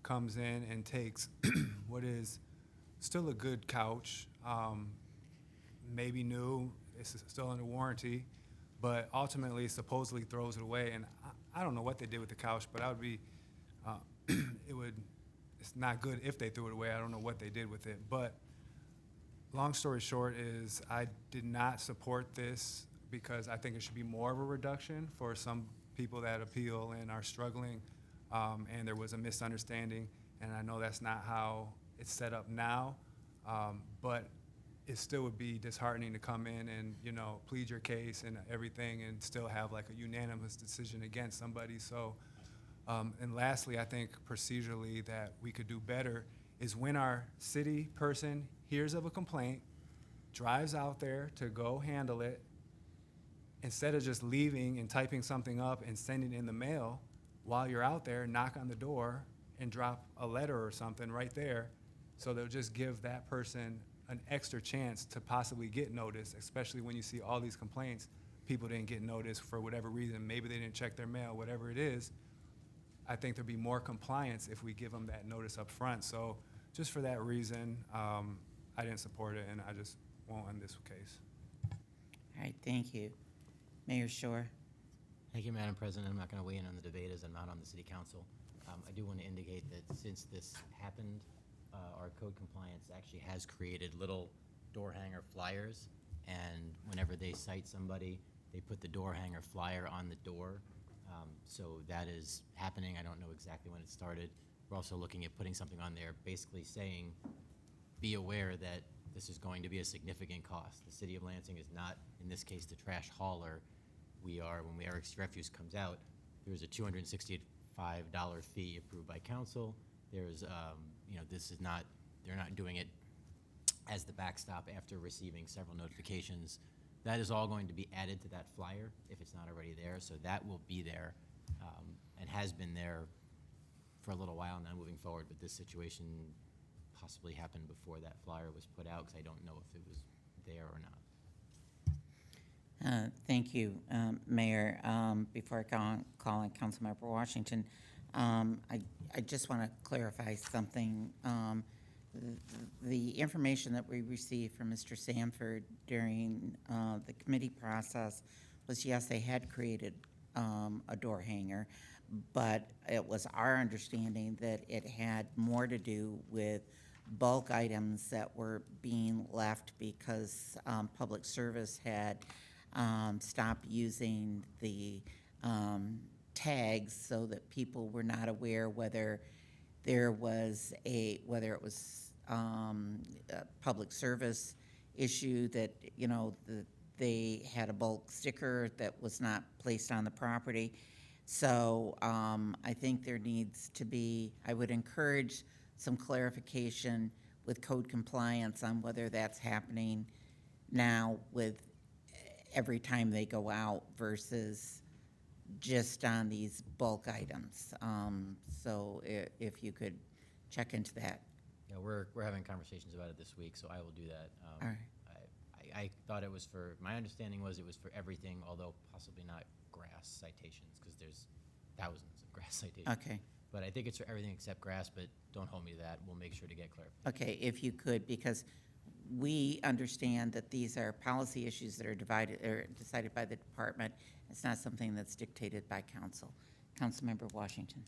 comes in and takes what is still a good couch, maybe new, it's still under warranty, but ultimately supposedly throws it away. And I don't know what they did with the couch, but I would be, it's not good if they threw it away. I don't know what they did with it. But long story short is I did not support this because I think it should be more of a reduction for some people that appeal and are struggling. And there was a misunderstanding, and I know that's not how it's set up now. But it still would be disheartening to come in and, plead your case and everything and still have like a unanimous decision against somebody. So, and lastly, I think procedurally that we could do better is when our city person hears of a complaint, drives out there to go handle it, instead of just leaving and typing something up and sending it in the mail, while you're out there, knock on the door and drop a letter or something right there. So they'll just give that person an extra chance to possibly get notice, especially when you see all these complaints. People didn't get notice for whatever reason. Maybe they didn't check their mail, whatever it is. I think there'd be more compliance if we give them that notice up front. So just for that reason, I didn't support it, and I just won't on this case.
All right, thank you. Mayor Shore?
Thank you, Madam President. I'm not going to weigh in on the debate as I'm not on the city council. I do want to indicate that since this happened, our code compliance actually has created little door hanger flyers, and whenever they cite somebody, they put the door hanger flyer on the door. So that is happening. I don't know exactly when it started. We're also looking at putting something on there basically saying, be aware that this is going to be a significant cost. The city of Lansing is not, in this case, the trash hauler. We are, when Eric's Refuse comes out, there's a $265 fee approved by council. There's, this is not, they're not doing it as the backstop after receiving several notifications. That is all going to be added to that flyer if it's not already there. So that will be there and has been there for a little while now moving forward. But this situation possibly happened before that flyer was put out because I don't know if it was there or not.
Thank you, Mayor. Before I call on Councilmember Washington, I just want to clarify something. The information that we received from Mr. Sanford during the committee process was, yes, they had created a door hanger, but it was our understanding that it had more to do with bulk items that were being left because public service had stopped using the tags so that people were not aware whether there was whether it was a public service issue that, they had a bulk sticker that was not placed on the property. So I think there needs to be, I would encourage some clarification with code compliance on whether that's happening now with every time they go out versus just on these bulk items. So if you could check into that.
Yeah, we're having conversations about it this week, so I will do that.
All right.
I thought it was for, my understanding was it was for everything, although possibly not grass citations, because there's thousands of grass citations.
Okay.
But I think it's for everything except grass, but don't hold me to that. We'll make sure to get clarification.
Okay, if you could, because we understand that these are policy issues that are decided by the department. It's not something that's dictated by council. Councilmember Washington.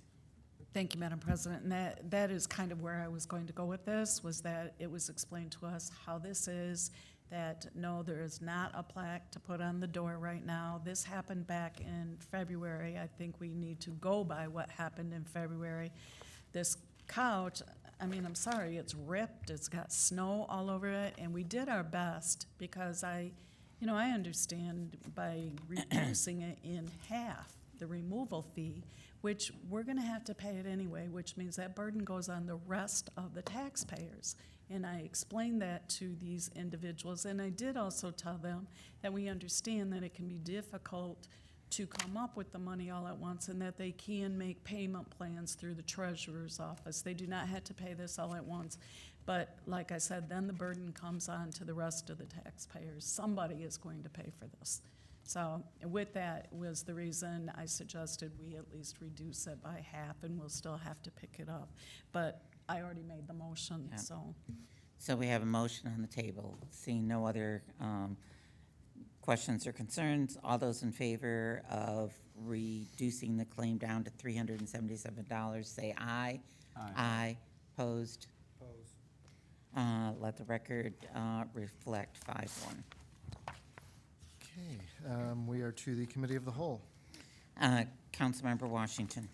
Thank you, Madam President. And that is kind of where I was going to go with this, was that it was explained to us how this is, that no, there is not a plaque to put on the door right now. This happened back in February. I think we need to go by what happened in February. This couch, I mean, I'm sorry, it's ripped, it's got snow all over it, and we did our best because I understand by reducing it in half, the removal fee, which we're gonna have to pay it anyway, which means that burden goes on the rest of the taxpayers. And I explained that to these individuals, and I did also tell them that we understand that it can be difficult to come up with the money all at once and that they can make payment plans through the treasurer's office. They do not have to pay this all at once. But like I said, then the burden comes on to the rest of the taxpayers. Somebody is going to pay for this. So with that was the reason I suggested we at least reduce it by half, and we'll still have to pick it up. But I already made the motion,
Yeah.
so.
So we have a motion on the table. Seeing no other questions or concerns, all those in favor of reducing the claim down to $377, say aye. Aye. Opposed? Let the record reflect 5-1.
Okay, we are to the Committee of the Whole.
Councilmember Washington.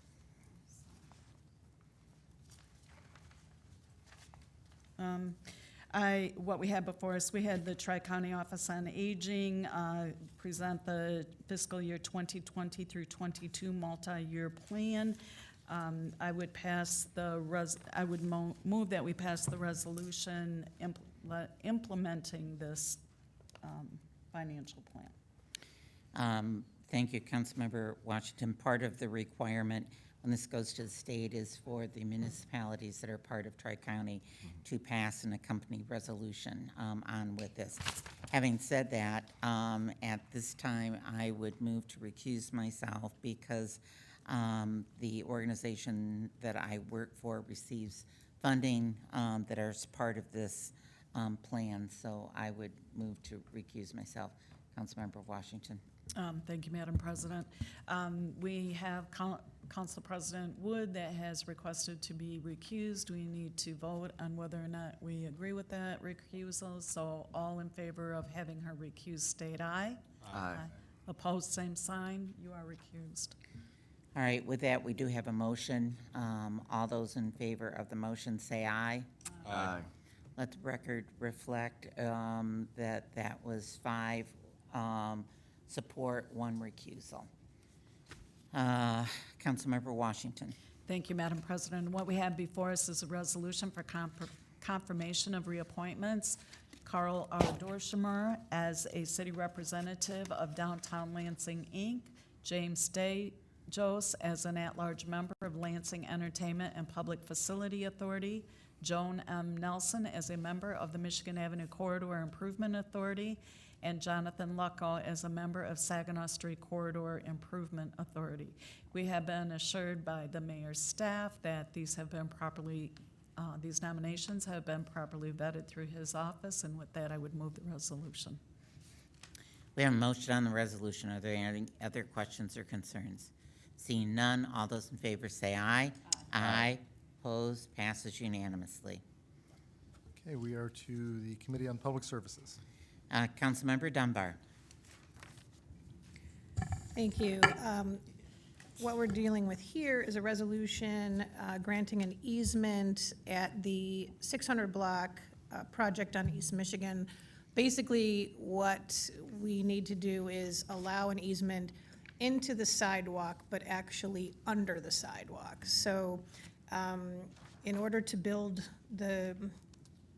What we had before us, we had the Tri-County Office on Aging present the fiscal year 2020 through 22 multi-year plan. I would move that we pass the resolution implementing this financial plan.
Thank you, Councilmember Washington. Part of the requirement when this goes to the state is for the municipalities that are part of Tri-County to pass an accompanying resolution on with this. Having said that, at this time, I would move to recuse myself because the organization that I work for receives funding that are part of this plan, so I would move to recuse myself. Councilmember Washington.
Thank you, Madam President. We have Council President Wood that has requested to be recused. We need to vote on whether or not we agree with that recusal. So all in favor of having her recused, state aye.
Aye.
Opposed, same sign. You are recused.
All right, with that, we do have a motion. All those in favor of the motion say aye.
Aye.
Let the record reflect that was 5 support, 1 recusal. Councilmember Washington.
Thank you, Madam President. What we have before us is a resolution for confirmation of reappointments. Carl R. Dorshemer as a city representative of Downtown Lansing, Inc. James Jose as an at-large member of Lansing Entertainment and Public Facility Authority. Joan M. Nelson as a member of the Michigan Avenue Corridor Improvement Authority, and Jonathan Lucko as a member of Saginaw Street Corridor Improvement Authority. We have been assured by the mayor's staff that these nominations have been properly vetted through his office, and with that, I would move the resolution.
We have a motion on the resolution. Are there any other questions or concerns? Seeing none, all those in favor say aye. Aye. Opposed, passes unanimously.
Okay, we are to the Committee on Public Services.
Councilmember Dunbar.
Thank you. What we're dealing with here is a resolution granting an easement at the 600 block project on East Michigan. Basically, what we need to do is allow an easement into the sidewalk, but actually under the sidewalk. So in order to build the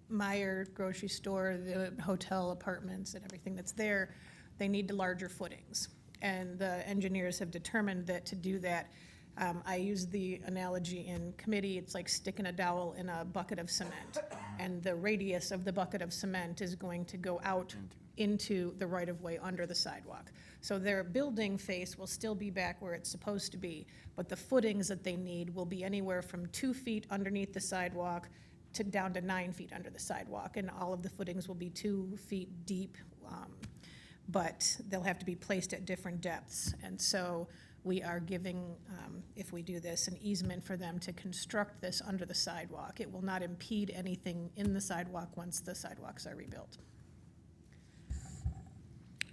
Meyer grocery store, the hotel apartments and everything that's there, they need larger footings. And the engineers have determined that to do that, I use the analogy in committee, it's like sticking a dowel in a bucket of cement. And the radius of the bucket of cement is going to go out into the right-of-way under the sidewalk. So their building face will still be back where it's supposed to be, but the footings that they need will be anywhere from 2 feet underneath the sidewalk to down to 9 feet under the sidewalk, and all of the footings will be 2 feet deep, but they'll have to be placed at different depths. And so we are giving, if we do this, an easement for them to construct this under the sidewalk. It will not impede anything in the sidewalk once the sidewalks are rebuilt.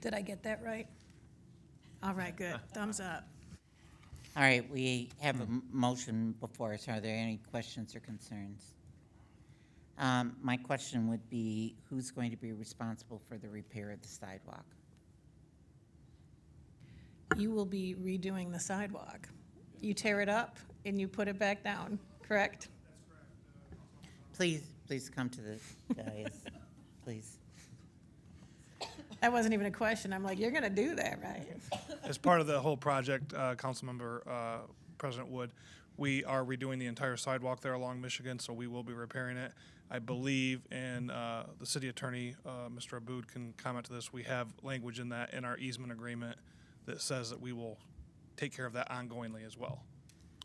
Did I get that right? All right, good. Thumbs up.
All right, we have a motion before us. Are there any questions or concerns? My question would be, who's going to be responsible for the repair of the sidewalk?
You will be redoing the sidewalk. You tear it up and you put it back down, correct?
Please come to the dais, please.
That wasn't even a question. I'm like, you're gonna do that, right?
As part of the whole project, Councilmember President Wood, We are redoing the entire sidewalk there along Michigan, so we will be repairing it. I believe, and the city attorney, Mr. Aboud, can comment to this, we have language in that, in our easement agreement, that says that we will take care of that ongoingly as well.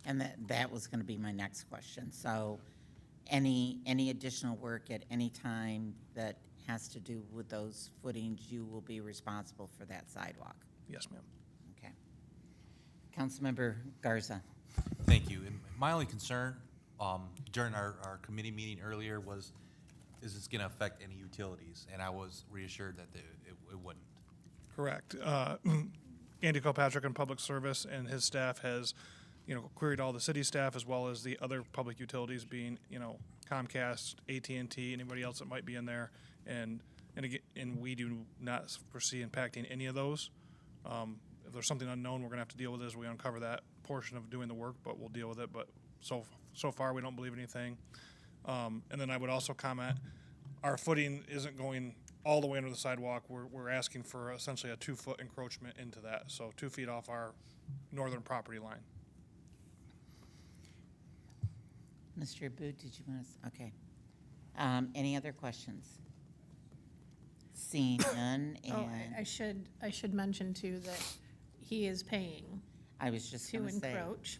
And that was gonna be my next question. So any additional work at any time that has to do with those footings, you will be responsible for that sidewalk?
Yes, ma'am.
Okay. Councilmember Garza.
Thank you. And my only concern during our committee meeting earlier was, is this going to affect any utilities? And I was reassured that it wouldn't.
Correct. Andy Kilpatrick in Public Service and his staff has, queried all the city staff as well as the other public utilities being, Comcast, AT&T, anybody else that might be in there. And again, we do not foresee impacting any of those. If there's something unknown, we're gonna have to deal with it as we uncover that portion of doing the work, but we'll deal with it. But so far, we don't believe anything. And then I would also comment, our footing isn't going all the way under the sidewalk. We're asking for essentially a 2-foot encroachment into that, so 2 feet off our northern property line.
Mr. Aboud, did you want to, okay. Any other questions? Seeing none,
Oh,
and
I should mention too that he is paying
I was just
to
gonna say.
encroach.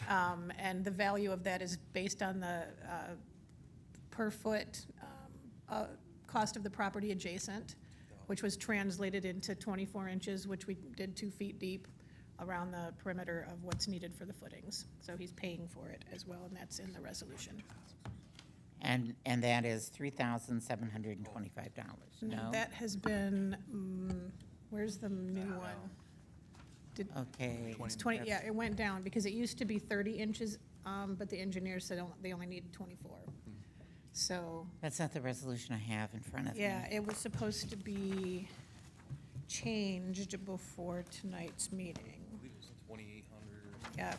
And the value of that is based on the per foot cost of the property adjacent, which was translated into 24 inches, which we did 2 feet deep around the perimeter of what's needed for the footings. So he's paying for it as well, and that's in the resolution.
And that is $3,725, no?
That has been, where's the new one?
Okay,
It's 20, yeah, it went down because it used to be 30 inches, but the engineers said they only need 24. So,
that's not the resolution I have in front of me.
yeah, it was supposed to be changed before tonight's meeting.
I believe it was 2,800.
Yeah,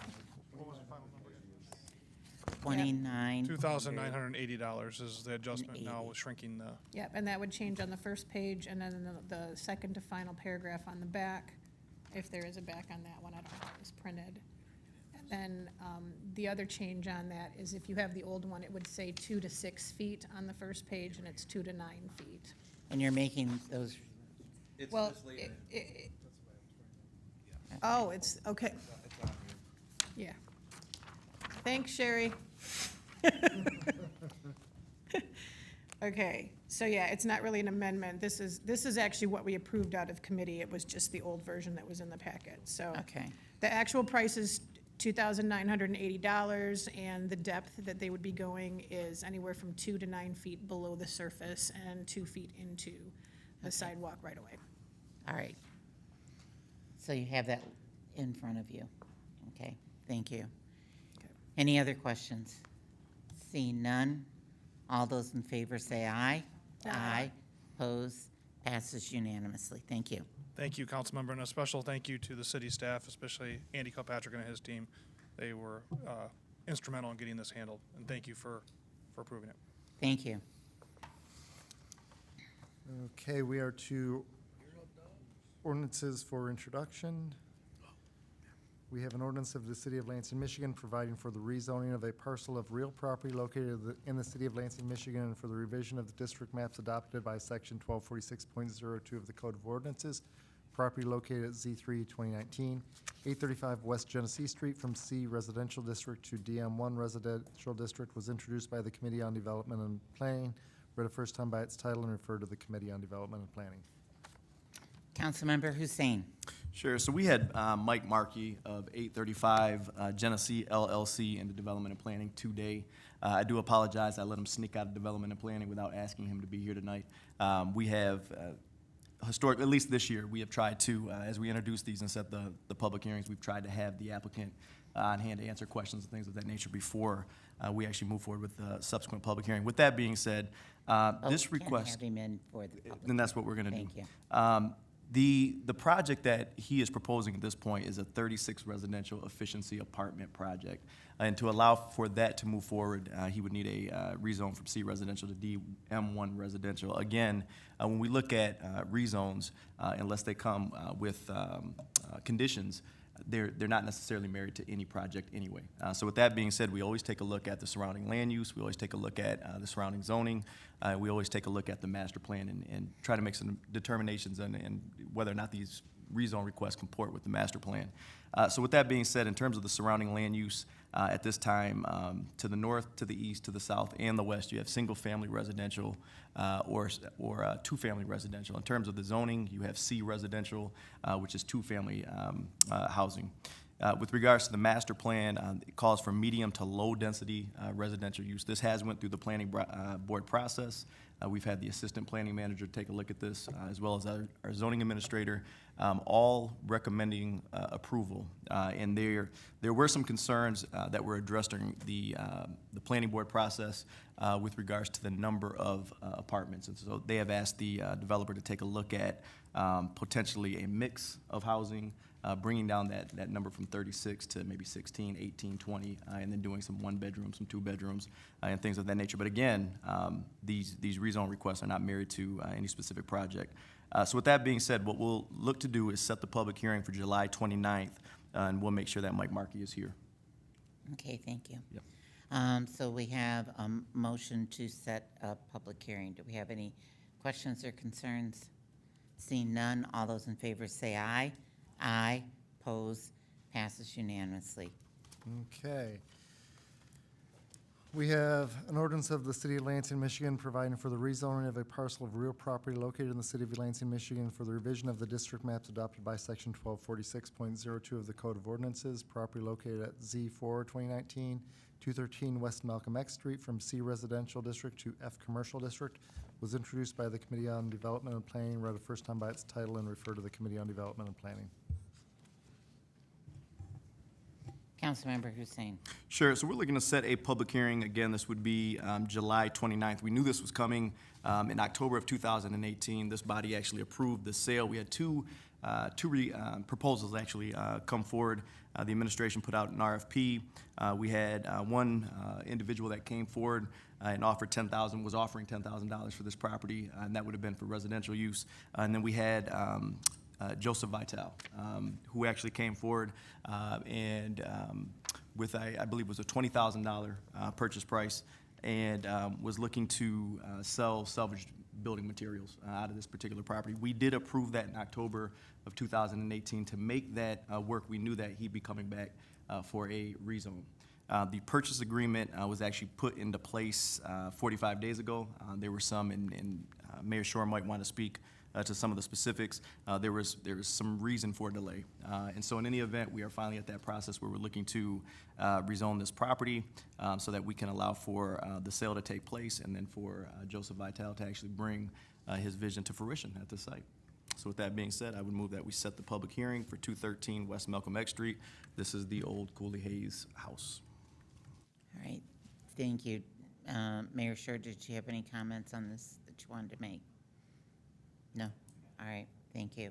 29.
$2,980 is the adjustment now with shrinking the,
yep, and that would change on the first page, and then the second to final paragraph on the back, if there is a back on that one, I don't know if it was printed. And then the other change on that is if you have the old one, it would say 2 to 6 feet on the first page, and it's 2 to 9 feet.
And you're making those,
Well, oh, it's, okay. Yeah. Thanks, Sherry. Okay, so yeah, it's not really an amendment. This is actually what we approved out of committee. It was just the old version that was in the packet, so.
okay.
The actual price is $2,980, and the depth that they would be going is anywhere from 2 to 9 feet below the surface and 2 feet into the sidewalk right away.
All right. So you have that in front of you. Okay, thank you. Any other questions? Seeing none, all those in favor say aye. Aye. Opposed? Passes unanimously. Thank you.
thank you, Councilmember, and a special thank you to the city staff, especially Andy Kilpatrick and his team. They were instrumental in getting this handled, and thank you for approving it.
Thank you.
Okay, we are to ordinances for introduction. We have an ordinance of the City of Lansing, Michigan, providing for the rezoning of a parcel of real property located in the City of Lansing, Michigan, and for the revision of the district maps adopted by Section 1246.02 of the Code of Ordinances. Property located at Z3 2019, 835 West Genesee Street from C Residential District to DM1 Residential District was introduced by the Committee on Development and Planning, read a first time by its title, and referred to the Committee on Development and Planning.
Councilmember Hussein.
Sure. So we had Mike Markey of 835 Genesee LLC into Development and Planning today. I do apologize. I let him sneak out of Development and Planning without asking him to be here tonight. We have historically, at least this year, we have tried to, as we introduce these and set the public hearings, we've tried to have the applicant on hand to answer questions and things of that nature before we actually move forward with the subsequent public hearing. With that being said, this
We can't
request.
have him in for the public.
Then that's what we're going to do.
Thank you.
The project that he is proposing at this point is a 36 residential efficiency apartment project. And to allow for that to move forward, he would need a rezone from C residential to DM1 residential. Again, when we look at rezones, unless they come with conditions, they're not necessarily married to any project anyway. So with that being said, we always take a look at the surrounding land use, we always take a look at the surrounding zoning, we always take a look at the master plan and try to make some determinations and whether or not these rezone requests comport with the master plan. So with that being said, in terms of the surrounding land use, at this time, to the north, to the east, to the south, and the west, you have single-family residential or two-family residential. In terms of the zoning, you have C residential, which is two-family housing. With regards to the master plan, it calls for medium to low-density residential use. This has went through the planning board process. We've had the assistant planning manager take a look at this, as well as our zoning administrator, all recommending approval. And there were some concerns that were addressed during the planning board process with regards to the number of apartments. And so they have asked the developer to take a look at potentially a mix of housing, bringing down that number from 36 to maybe 16, 18, 20, and then doing some one-bedrooms, some two-bedrooms, and things of that nature. But again, these rezone requests are not married to any specific project. So with that being said, what we'll look to do is set the public hearing for July 29th, and we'll make sure that Mike Markey is here.
Okay, thank you.
Yep.
So we have a motion to set a public hearing. Do we have any questions or concerns? Seeing none, all those in favor say aye. Aye. Oppose. Passes unanimously.
Okay. We have an ordinance of the City of Lansing, Michigan, providing for the rezoning of a parcel of real property located in the City of Lansing, Michigan for the revision of the district maps adopted by Section 1246.02 of the Code of Ordinances. Property located at Z4 2019, 213 West Malcolm X Street from C Residential District to F Commercial District was introduced by the Committee on Development and Planning, read a first time by its title, and referred to the Committee on Development and Planning.
Councilmember Hussein.
Sure, so we're looking to set a public hearing. Again, this would be July 29th. We knew this was coming in October of 2018. This body actually approved the sale. We had two proposals actually come forward. The administration put out an RFP. We had one individual that came forward and offered was offering $10,000 for this property, and that would have been for residential use. And then we had Joseph Vitale, who actually came forward and with, I believe, was a $20,000 purchase price, and was looking to sell salvaged building materials out of this particular property. We did approve that in October of 2018. To make that work, we knew that he'd be coming back for a rezone. The purchase agreement was actually put into place 45 days ago. There were some, and Mayor Shore might want to speak to some of the specifics. There was some reason for delay. And so in any event, we are finally at that process where we're looking to rezone this property so that we can allow for the sale to take place and then for Joseph Vitale to actually bring his vision to fruition at the site. So with that being said, I would move that we set the public hearing for 213 West Malcolm X Street. This is the old Cooley Hayes house.
All right, thank you. Mayor Shore, did you have any comments on this that you wanted to make? No? All right, thank you.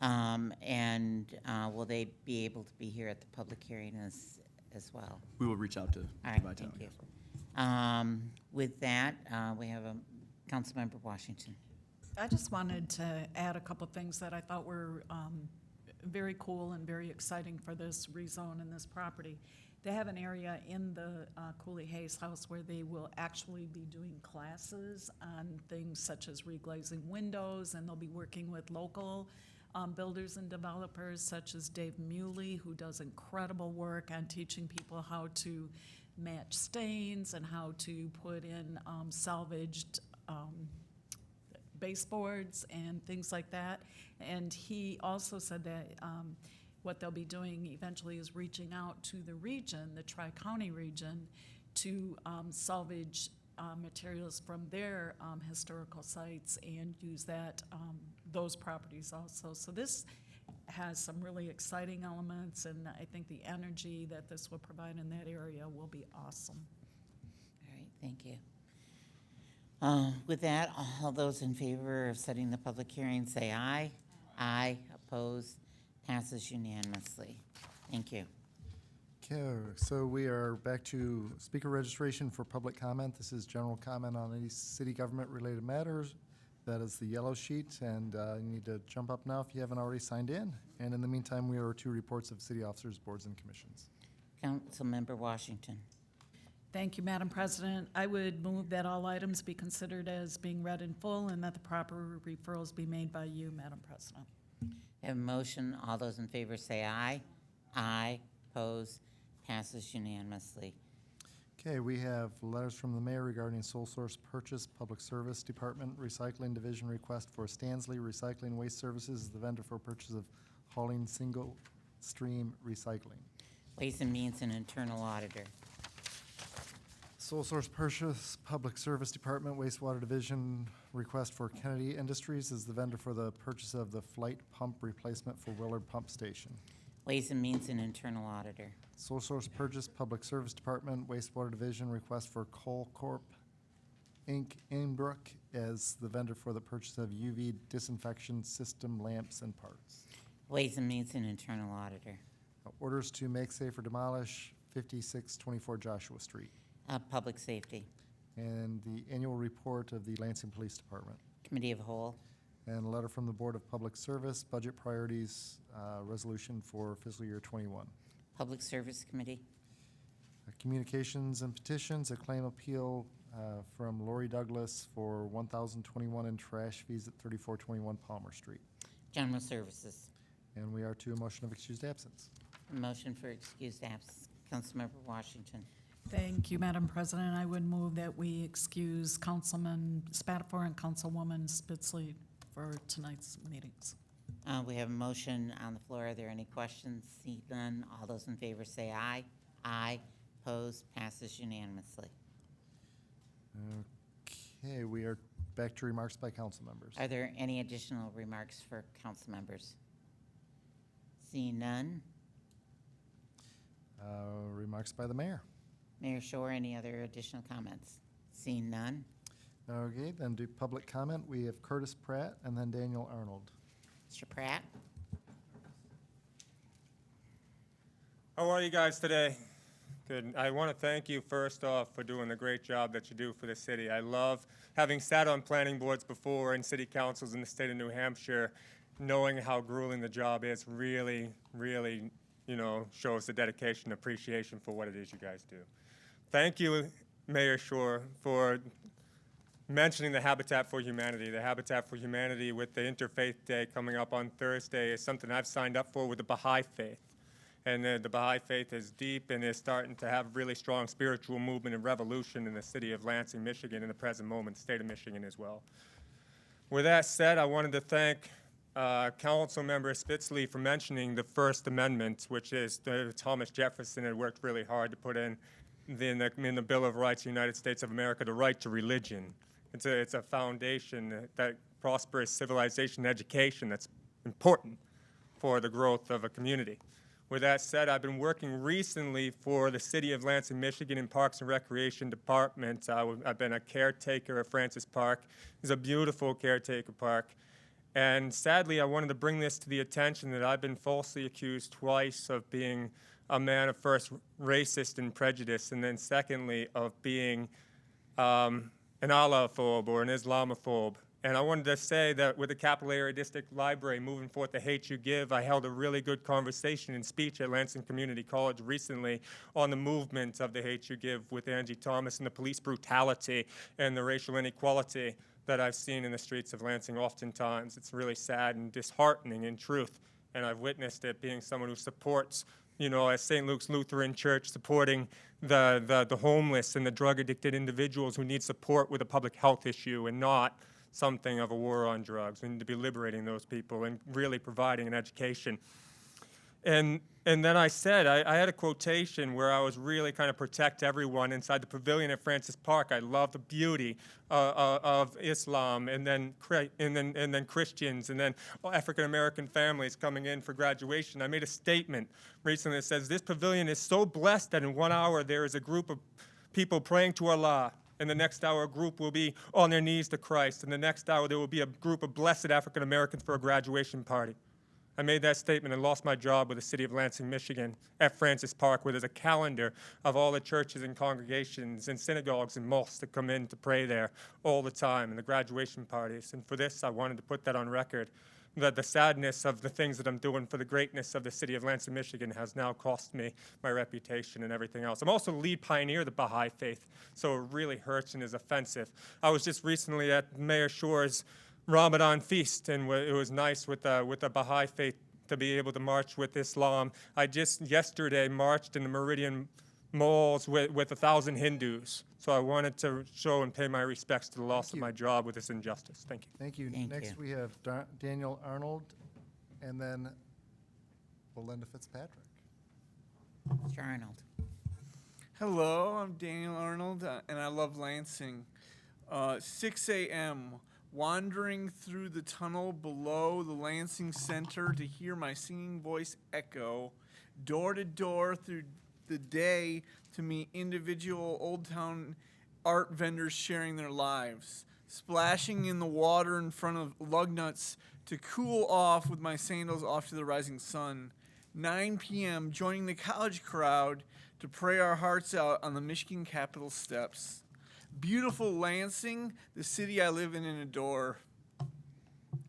And will they be able to be here at the public hearing as well?
We will reach out to
All right,
Vitale.
thank you. With that, we have a Councilmember Washington.
I just wanted to add a couple things that I thought were very cool and very exciting for this rezone and this property. They have an area in the Cooley Hayes house where they will actually be doing classes on things such as reglazing windows, and they'll be working with local builders and developers such as Dave Muley, who does incredible work on teaching people how to match stains and how to put in salvaged baseboards and things like that. And he also said that what they'll be doing eventually is reaching out to the region, the Tri-County region, to salvage materials from their historical sites and use those properties also. So this has some really exciting elements, and I think the energy that this will provide in that area will be awesome.
All right, thank you. With that, all those in favor of setting the public hearing say aye. Aye. Opposed? Passes unanimously. Thank you.
Okay, so we are back to speaker registration for public comment. This is general comment on any city government related matters. That is the yellow sheet, and you need to jump up now if you haven't already signed in. And in the meantime, we are to reports of city officers, boards, and commissions.
Councilmember Washington.
Thank you, Madam President. I would move that all items be considered as being read in full and that the proper referrals be made by you, Madam President.
Have a motion. All those in favor say aye. Aye. Opposed? Passes unanimously.
Okay, we have letters from the mayor regarding sole source purchase, Public Service Department, Recycling Division request for Stanley Recycling Waste Services as the vendor for purchase of hauling single stream recycling.
Ways and Means and Internal Auditor.
Sole source purchase, Public Service Department, Wastewater Division request for Kennedy Industries as the vendor for the purchase of the flight pump replacement for Willard Pump Station.
Ways and Means and Internal Auditor.
Sole source purchase, Public Service Department, Wastewater Division request for Coal Corp. Inc. Inbrook as the vendor for the purchase of UV disinfection system lamps and parts.
Ways and Means and Internal Auditor.
Orders to make safe or demolish 5624 Joshua Street.
Public Safety.
And the annual report of the Lansing Police Department.
Committee of Whole.
And a letter from the Board of Public Service, budget priorities, resolution for fiscal year '21.
Public Service Committee.
Communications and petitions, a claim appeal from Lori Douglas for 1,021 in trash fees at 3421 Palmer Street.
General Services.
And we are to a motion of excused absence.
A motion for excused absence. Councilmember Washington.
Thank you, Madam President. I would move that we excuse Councilman Spatafor and Councilwoman Spitzley for tonight's meetings.
We have a motion on the floor. Are there any questions? See none. All those in favor say aye. Aye. Opposed? Passes unanimously.
Okay, we are back to remarks by council members.
Are there any additional remarks for council members? Seeing none.
Remarks by the mayor.
Mayor Shore, any other additional comments? Seeing none.
Okay, then do public comment. We have Curtis Pratt and then Daniel Arnold.
Mr. Pratt?
How are you guys today? Good. I want to thank you first off for doing the great job that you do for the city. I love having sat on planning boards before and city councils in the state of New Hampshire, knowing how grueling the job is really, really, shows the dedication and appreciation for what it is you guys do. Thank you, Mayor Shore, for mentioning the Habitat for Humanity. The Habitat for Humanity with the Interfaith Day coming up on Thursday is something I've signed up for with the Baha'i faith. And the Baha'i faith is deep and is starting to have really strong spiritual movement and revolution in the city of Lansing, Michigan, in the present moment, state of Michigan as well. With that said, I wanted to thank Councilmember Spitzley for mentioning the First Amendment, which is Thomas Jefferson had worked really hard to put in the Bill of Rights of the United States of America, the right to religion. It's a foundation that prosperous civilization and education that's important for the growth of a community. With that said, I've been working recently for the City of Lansing, Michigan in Parks and Recreation Department. I've been a caretaker of Francis Park. It's a beautiful caretaker park. And sadly, I wanted to bring this to the attention that I've been falsely accused twice of being a man of first racist and prejudice, and then secondly of being an Allahphobe or an Islamophobe. And I wanted to say that with the Capital Area District Library moving forth the Hate U Give, I held a really good conversation and speech at Lansing Community College recently on the movement of the Hate U Give with Angie Thomas and the police brutality and the racial inequality that I've seen in the streets of Lansing oftentimes. It's really sad and disheartening in truth, and I've witnessed it being someone who supports, as St. Luke's Lutheran Church, supporting the homeless and the drug-addicted individuals who need support with a public health issue and not something of a war on drugs. We need to be liberating those people and really providing an education. And then I said, I had a quotation where I was really kind of protect everyone inside the pavilion at Francis Park. I love the beauty of Islam and then Christians and then African American families coming in for graduation. I made a statement recently that says, this pavilion is so blessed that in 1 hour there is a group of people praying to Allah. In the next hour, a group will be on their knees to Christ. In the next hour, there will be a group of blessed African Americans for a graduation party. I made that statement and lost my job with the city of Lansing, Michigan, at Francis Park, where there's a calendar of all the churches and congregations and synagogues and mosques that come in to pray there all the time, and the graduation parties. And for this, I wanted to put that on record, that the sadness of the things that I'm doing for the greatness of the city of Lansing, Michigan has now cost me my reputation and everything else. I'm also lead pioneer of the Baha'i faith, so it really hurts and is offensive. I was just recently at Mayor Shore's Ramadan feast, and it was nice with the Baha'i faith to be able to march with Islam. I just yesterday marched in the Meridian malls with 1,000 Hindus. So I wanted to show and pay my respects to the loss of my job with this injustice. Thank you.
Thank you.
Thank
Next,
you.
we have Daniel Arnold, and then Belinda Fitzpatrick.
Mr. Arnold.
Hello, I'm Daniel Arnold, and I love Lansing. 6 a.m., wandering through the tunnel below the Lansing Center to hear my singing voice echo, door to door through the day to meet individual Old Town art vendors sharing their lives, splashing in the water in front of lug nuts to cool off with my sandals off to the rising sun. 9 p.m., joining the college crowd to pray our hearts out on the Michigan Capitol steps. Beautiful Lansing, the city I live in and adore.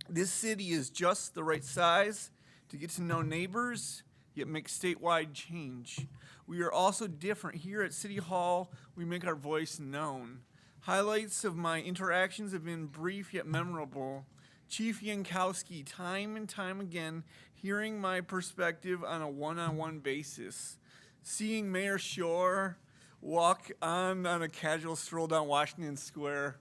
This city is just the right size to get to know neighbors, yet make statewide change. We are also different. Here at City Hall, we make our voice known. Highlights of my interactions have been brief yet memorable. Chief Yankowski, time and time again, hearing my perspective on a one-on-one basis. Seeing Mayor Shore walk on a casual stroll down Washington Square.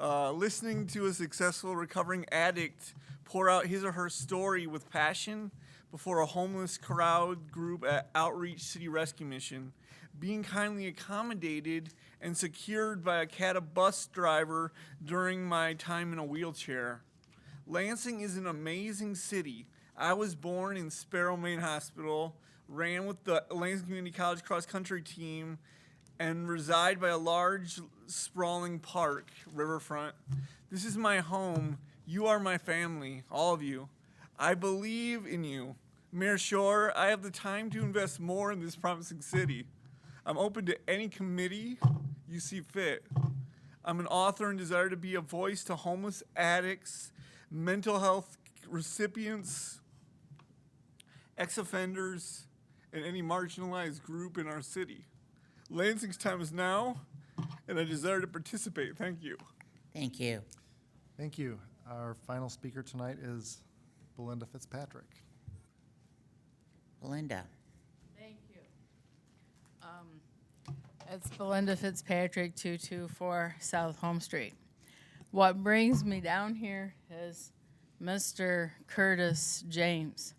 Listening to a successful recovering addict pour out his or her story with passion before a homeless crowd group at Outreach City Rescue Mission. Being kindly accommodated and secured by a CATA bus driver during my time in a wheelchair. Lansing is an amazing city. I was born in Sparrow, Maine Hospital, ran with the Lansing Community College cross-country team, and reside by a large, sprawling park, riverfront. This is my home. You are my family, all of you. I believe in you. Mayor Shore, I have the time to invest more in this promising city. I'm open to any committee you see fit. I'm an author and desire to be a voice to homeless addicts, mental health recipients, ex-offenders, and any marginalized group in our city. Lansing's time is now, and I desire to participate. Thank you.
Thank you.
Thank you. Our final speaker tonight is Belinda Fitzpatrick.
Belinda.
Thank you. It's Belinda Fitzpatrick, 224 South Home Street. What brings me down here is Mr. Curtis James.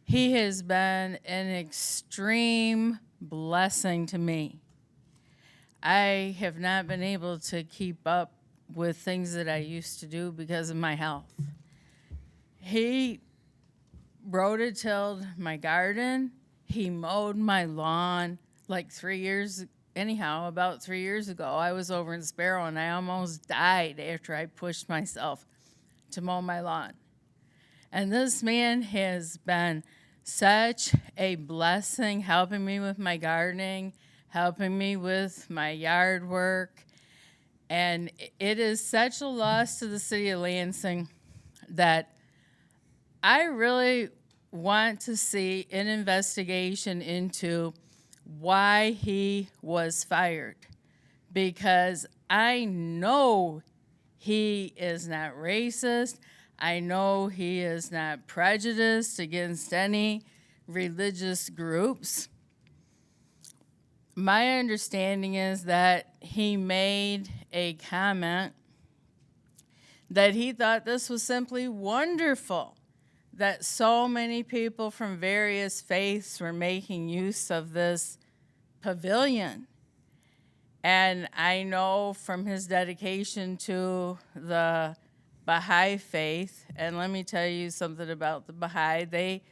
He has been an extreme blessing to me. I have not been able to keep up with things that I used to do because of my health. He rototilled my garden. He mowed my lawn like about 3 years ago. I was over in Sparrow and I almost died after I pushed myself to mow my lawn. And this man has been such a blessing, helping me with my gardening, helping me with my yard work. And it is such a loss to the city of Lansing that I really want to see an investigation into why he was fired. Because I know he is not racist. I know he is not prejudiced against any religious groups. My understanding is that he made a comment that he thought this was simply wonderful, that so many people from various faiths were making use of this pavilion. And I know from his dedication to the Baha'i faith, and let me tell you something about the Baha'i, they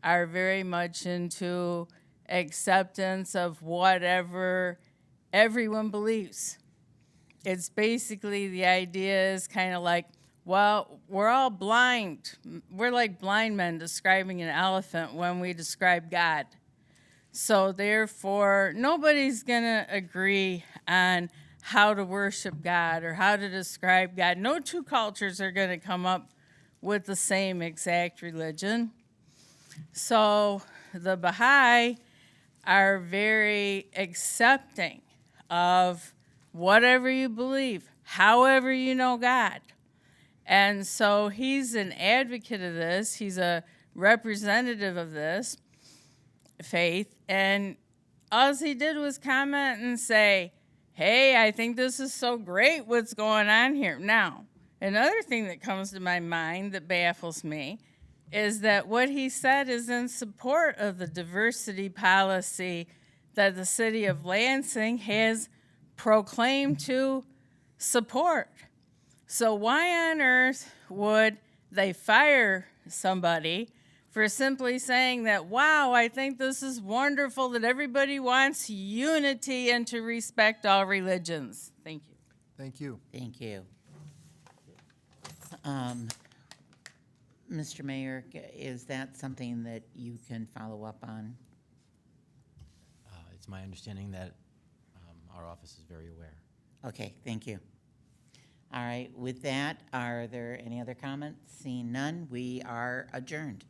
are very much into acceptance of whatever everyone believes. It's basically, the idea is kind of like, Well, we're all blind. We're like blind men describing an elephant when we describe God. So therefore, nobody's going to agree on how to worship God or how to describe God. No two cultures are going to come up with the same exact religion. So the Baha'i are very accepting of whatever you believe, however you know God. And so he's an advocate of this. He's a representative of this faith. And all he did was comment and say, hey, I think this is so great what's going on here. Now, another thing that comes to my mind that baffles me is that what he said is in support of the diversity policy that the city of Lansing has proclaimed to support. So why on earth would they fire somebody for simply saying that, wow, I think this is wonderful that everybody wants unity and to respect all religions? Thank you.
Thank you.
Thank you. Mr. Mayor, is that something that you can follow up on?
It's my understanding that our office is very aware.
Okay, thank you. All right, with that, are there any other comments? Seeing none, we are adjourned.